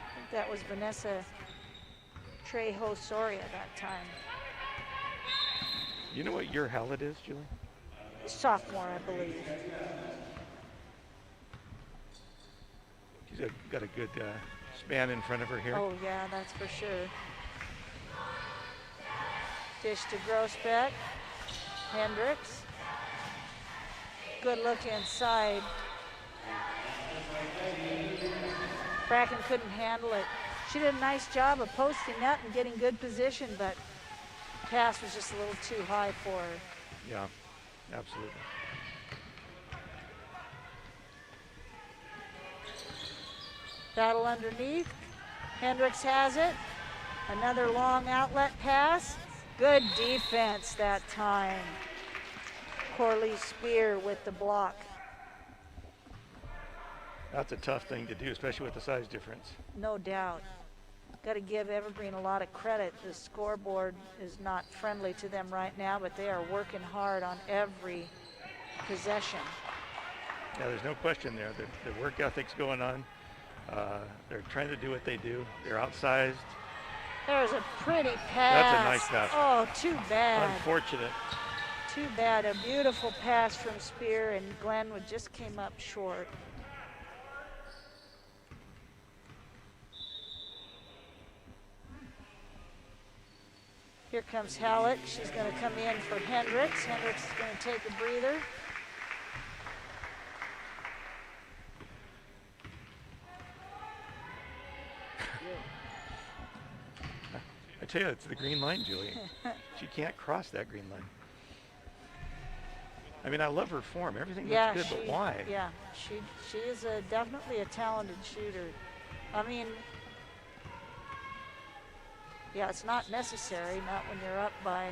I think that was Vanessa Trejo Soria that time. You know what year Hallett is, Julie? Sophomore, I believe. She's got a good span in front of her here. Oh, yeah, that's for sure. Dish to Grossbeck. Hendricks. Good look inside. Bracken couldn't handle it. She did a nice job of posting that and getting good position, but pass was just a little too high for her. Yeah, absolutely. Battle underneath. Hendricks has it. Another long outlet pass. Good defense that time. Corley Spear with the block. That's a tough thing to do, especially with the size difference. No doubt. Got to give Evergreen a lot of credit. The scoreboard is not friendly to them right now, but they are working hard on every possession. Yeah, there's no question there. The work ethic's going on. They're trying to do what they do. They're outsized. There's a pretty pass. That's a nice pass. Oh, too bad. Unfortunate. Too bad. A beautiful pass from Spear, and Glenwood just came up short. Here comes Hallett. She's going to come in for Hendricks. Hendricks is going to take a breather. I tell you, it's the green line, Julie. She can't cross that green line. I mean, I love her form. Everything looks good, but why? Yeah, she is definitely a talented shooter. I mean, yeah, it's not necessary, not when you're up by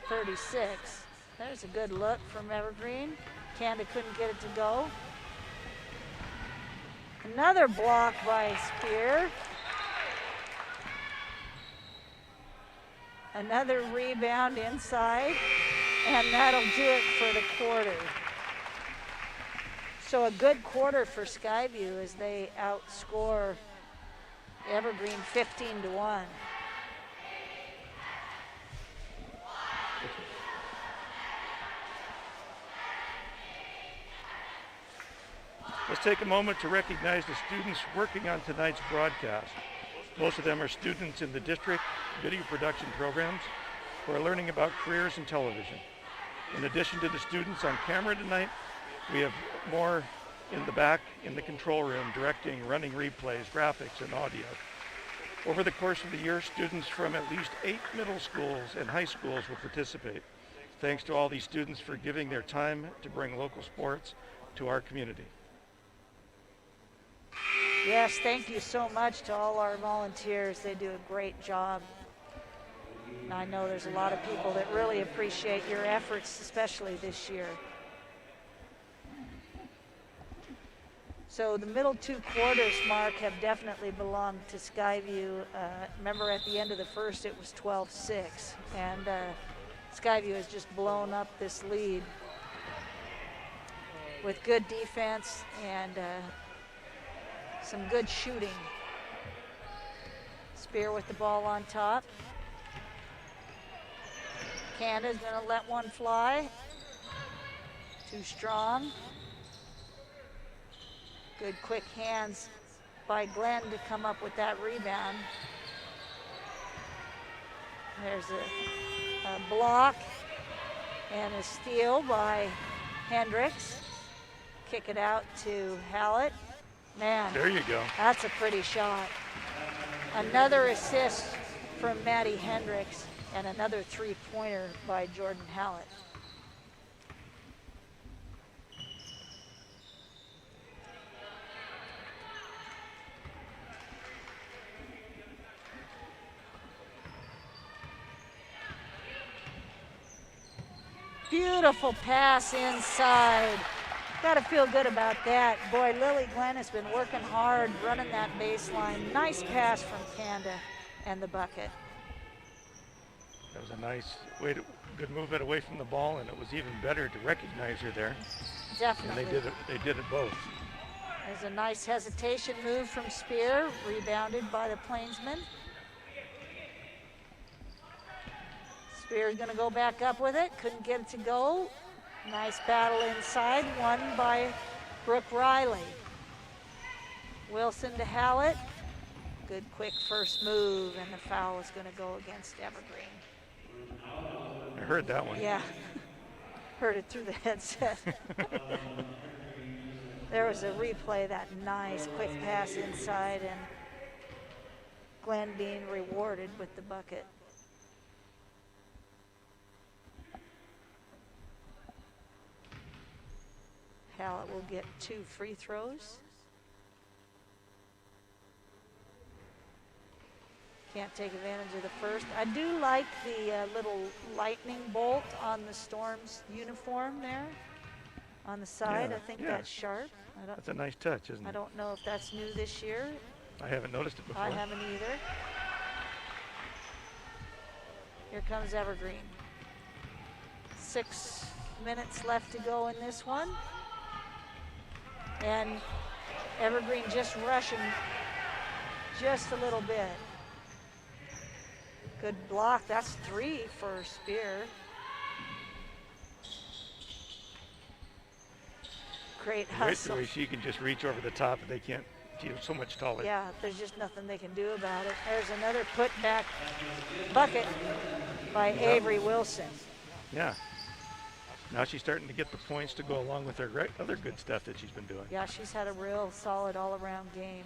36. There's a good look from Evergreen. Kanda couldn't get it to go. Another block by Spear. Another rebound inside, and that'll do it for the quarter. So a good quarter for Skyview as they outscore Evergreen 15-1. Let's take a moment to recognize the students working on tonight's broadcast. Most of them are students in the district video production programs who are learning about careers in television. In addition to the students on camera tonight, we have more in the back in the control room directing, running replays, graphics, and audio. Over the course of the year, students from at least 8 middle schools and high schools will participate. Thanks to all these students for giving their time to bring local sports to our community. Yes, thank you so much to all our volunteers. They do a great job. And I know there's a lot of people that really appreciate your efforts, especially this year. So the middle 2 quarters, Mark, have definitely belonged to Skyview. Remember at the end of the first, it was 12-6. And Skyview has just blown up this lead with good defense and some good shooting. Spear with the ball on top. Canda's gonna let one fly. Too strong. Good quick hands by Glenn to come up with that rebound. There's a block and a steal by Hendricks. Kick it out to Hallett. Man, there you go. That's a pretty shot. Another assist from Maddie Hendricks and another 3-pointer by Jordan Hallett. Beautiful pass inside. Got to feel good about that. Boy, Lily Glenn has been working hard, running that baseline. Nice pass from Kanda and the bucket. That was a nice way to, good movement away from the ball, and it was even better to recognize her there. Definitely. And they did it both. There's a nice hesitation move from Spear, rebounded by the Plainsman. Spear's gonna go back up with it, couldn't get it to go. Nice battle inside, won by Brooke Riley. Wilson to Hallett. Good quick first move, and the foul is gonna go against Evergreen. I heard that one. Yeah, heard it through the headset. There was a replay, that nice quick pass inside, and Glenn being rewarded with the bucket. Hallett will get 2 free throws. can't take advantage of the first. I do like the little lightning bolt on the Storm's uniform there on the side. Yeah, I think yeah. that's sharp. That's a nice touch, isn't it? I don't know if that's new this year. I haven't noticed it before. I haven't either. Here comes Evergreen. 6 minutes left to go in this one. And Evergreen just rushing just a little bit. Good block. That's 3 for Spear. Great hustle. The way she can just reach over the top, and they can't. She's so much taller. Yeah, there's just nothing they can do about it. There's another putback bucket by Avery Wilson. Yeah. Now she's starting to get the points to go along with her other good stuff that she's been doing. Yeah, she's had a real solid all-around game.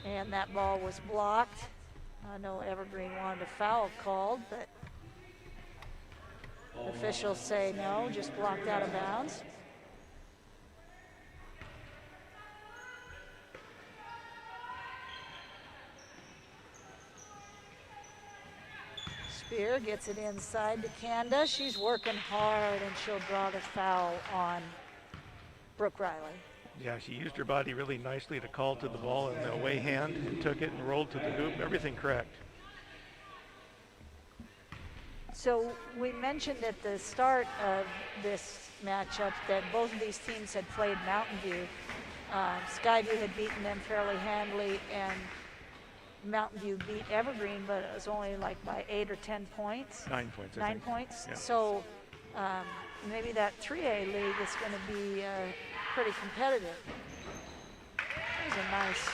And that ball was blocked. I know Evergreen wanted a foul called, but officials say no, just blocked out of bounds. Spear gets it inside to Kanda. She's working hard, and she'll draw the foul on Brooke Riley. Yeah, she used her body really nicely to call to the ball in the away hand and took it and rolled to the hoop. Everything correct. So we mentioned at the start of this matchup that both of these teams had played Mountain View. Skyview had beaten them fairly handily, and Mountain View beat Evergreen, but it was only like by 8 or 10 points. 9 points. 9 points. Yeah. So maybe that 3A league is going to be pretty competitive. There's a nice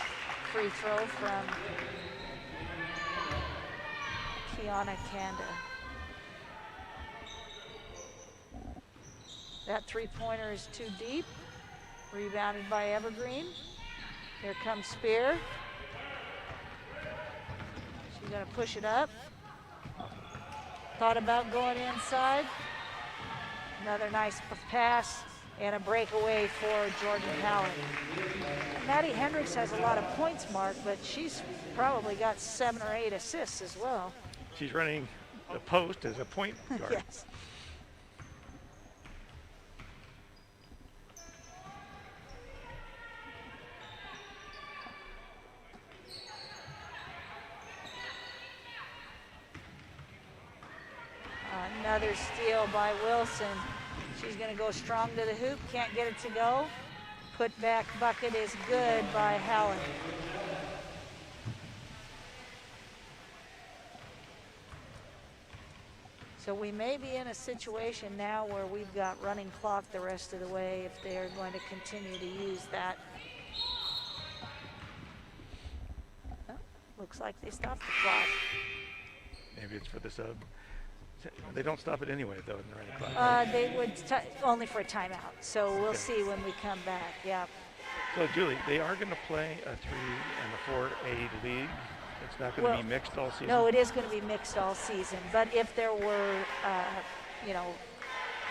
free throw from Kiana Kanda. That three-pointer is too deep. Rebounded by Evergreen. Here comes Spear. She's gonna push it up. Thought about going inside. Another nice pass and a breakaway for Jordan Howard. Maddie Hendricks has a lot of points marked, but she's probably got 7 or 8 assists as well. She's running the post as a point guard. Yes. Another steal by Wilson. She's going to go strong to the hoop, can't get it to go. Put back bucket is good by Howard. So we may be in a situation now where we've got running clock the rest of the way if they are going to continue to use that. Oh, looks like they stopped the clock. Maybe it's for the sub. They don't stop it anyway, though, in the running clock. They would only for a timeout. So we'll see when we come back. Yeah. So, Julie, they are going to play a 3 and a 4A league. It's not going to be mixed all season? No, it is going to be mixed all season. But if there were,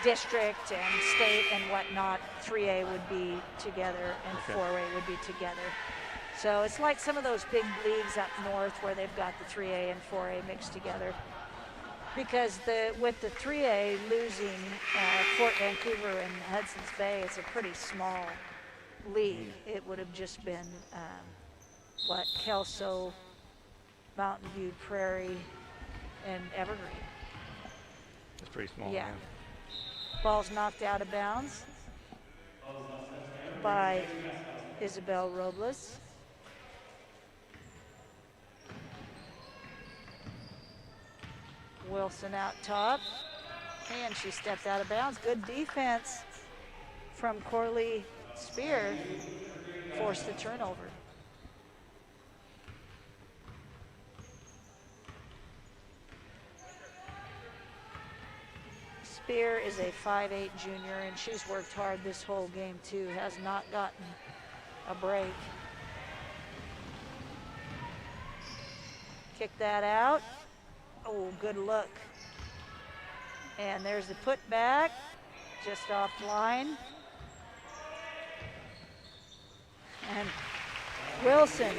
district and state and whatnot, 3A would be together and 4A would be together. So it's like some of those big leagues up north where they've got the 3A and 4A mixed together. Because with the 3A losing Fort Vancouver and Hudson's Bay, it's a pretty small league. It would have just been, Kelso, Mountain View, Prairie, and Evergreen. It's pretty small. Yeah. Ball's knocked out of bounds by Isabel Robles. Wilson out top, and she stepped out of bounds. Good defense from Corley Spear, forced the turnover. Spear is a 5'8" junior, and she's worked hard this whole game too, has not gotten a break. Kick that out. Oh, good look. And there's the putback, just off line. Wilson.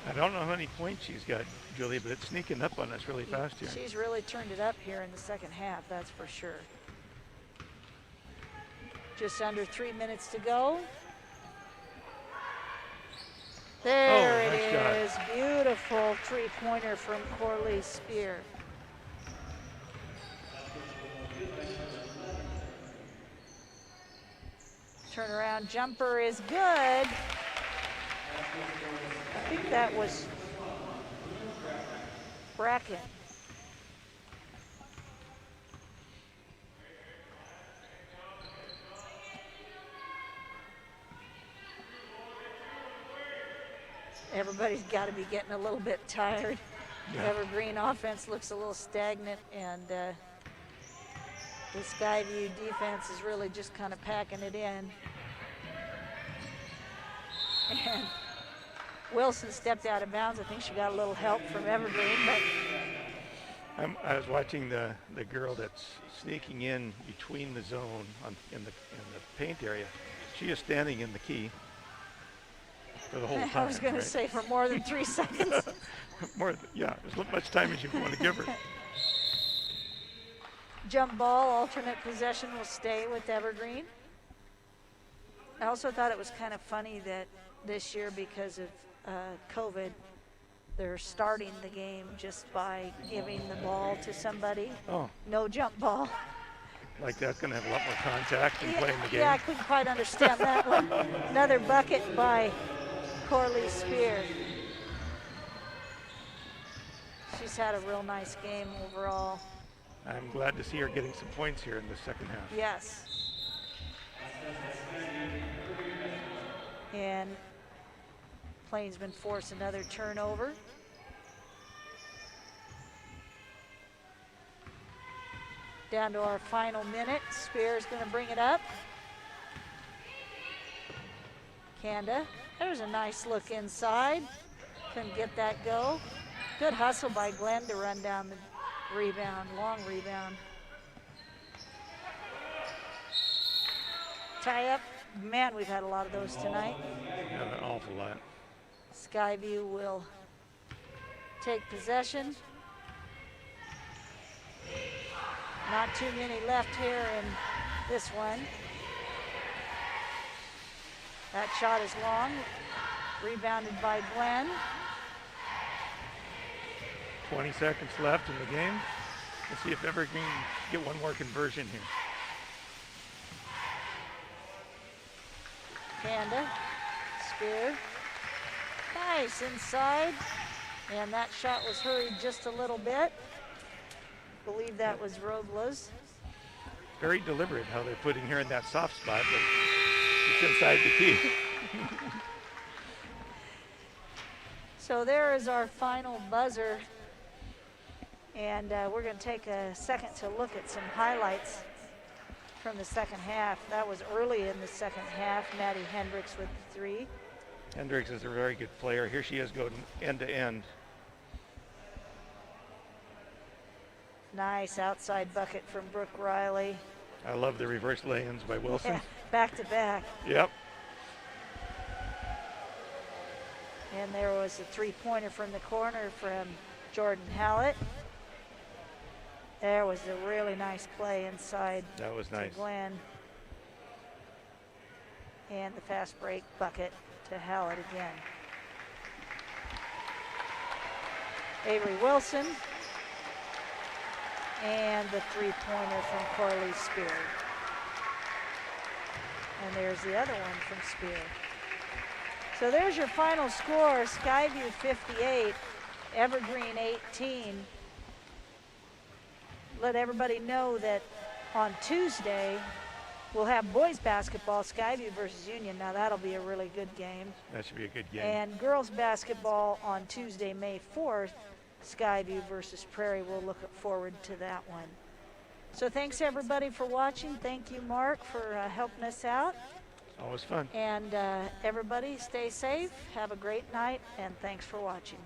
I don't know how many points she's got, Julie, but it's sneaking up on us really fast here. She's really turned it up here in the second half, that's for sure. Just under 3 minutes to go. There it is. Beautiful three-pointer from Corley Spear. Turnaround jumper is good. I think that was Bracken. Everybody's got to be getting a little bit tired. Yeah. Evergreen offense looks a little stagnant, and the Skyview defense is really just kind of packing it in. And Wilson stepped out of bounds. I think she got a little help from Evergreen, but I was watching the girl that's sneaking in between the zone in the paint area. She is standing in the key for the whole time. I was going to say for more than 3 seconds. Yeah, as much time as you want to give her. Jump ball, alternate possession will stay with Evergreen. I also thought it was kind of funny that this year, because of COVID, they're starting the game just by giving the ball to somebody. Oh. No jump ball. Like that's going to have a lot more contact than playing the game. Yeah, I couldn't quite understand that one. Another bucket by Corley Spear. She's had a real nice game overall. I'm glad to see her getting some points here in the second half. Yes. And Plainsman force another turnover. Down to our final minute. Spear's going to bring it up. Kanda, there's a nice look inside. Couldn't get that go. Good hustle by Glenn to run down the rebound, long rebound. Tie up. Man, we've had a lot of those tonight. Yeah, an awful lot. Skyview will take possession. Not too many left here in this one. That shot is long. Rebounded by Glenn. 20 seconds left in the game. Let's see if Evergreen can get one more conversion here. Kanda, Spear. Nice inside. And that shot was hurried just a little bit. Believe that was Robla's. Very deliberate how they're putting her in that soft spot, but it's inside the key. So there is our final buzzer. And we're going to take a second to look at some highlights from the second half. That was early in the second half. Maddie Hendricks with the three. Hendricks is a very good player. Here she is going end to end. Nice outside bucket from Brooke Riley. I love the reverse lay-ins by Wilson. Yeah, back to back. Yep. And there was a three-pointer from the corner from Jordan Hallett. There was a really nice play inside. That was nice. To Glenn. And the fast break bucket to Hallett again. Avery Wilson. And the three-pointer from Corley Spear. And there's the other one from Spear. So there's your final score. Skyview 58, Evergreen 18. Let everybody know that on Tuesday, we'll have boys basketball, Skyview versus Union. Now that'll be a really good game. That should be a good game. And girls basketball on Tuesday, May 4th, Skyview versus Prairie. We'll look forward to that one. So thanks everybody for watching. Thank you, Mark, for helping us out. Always fun. And everybody stay safe, have a great night, and thanks for watching.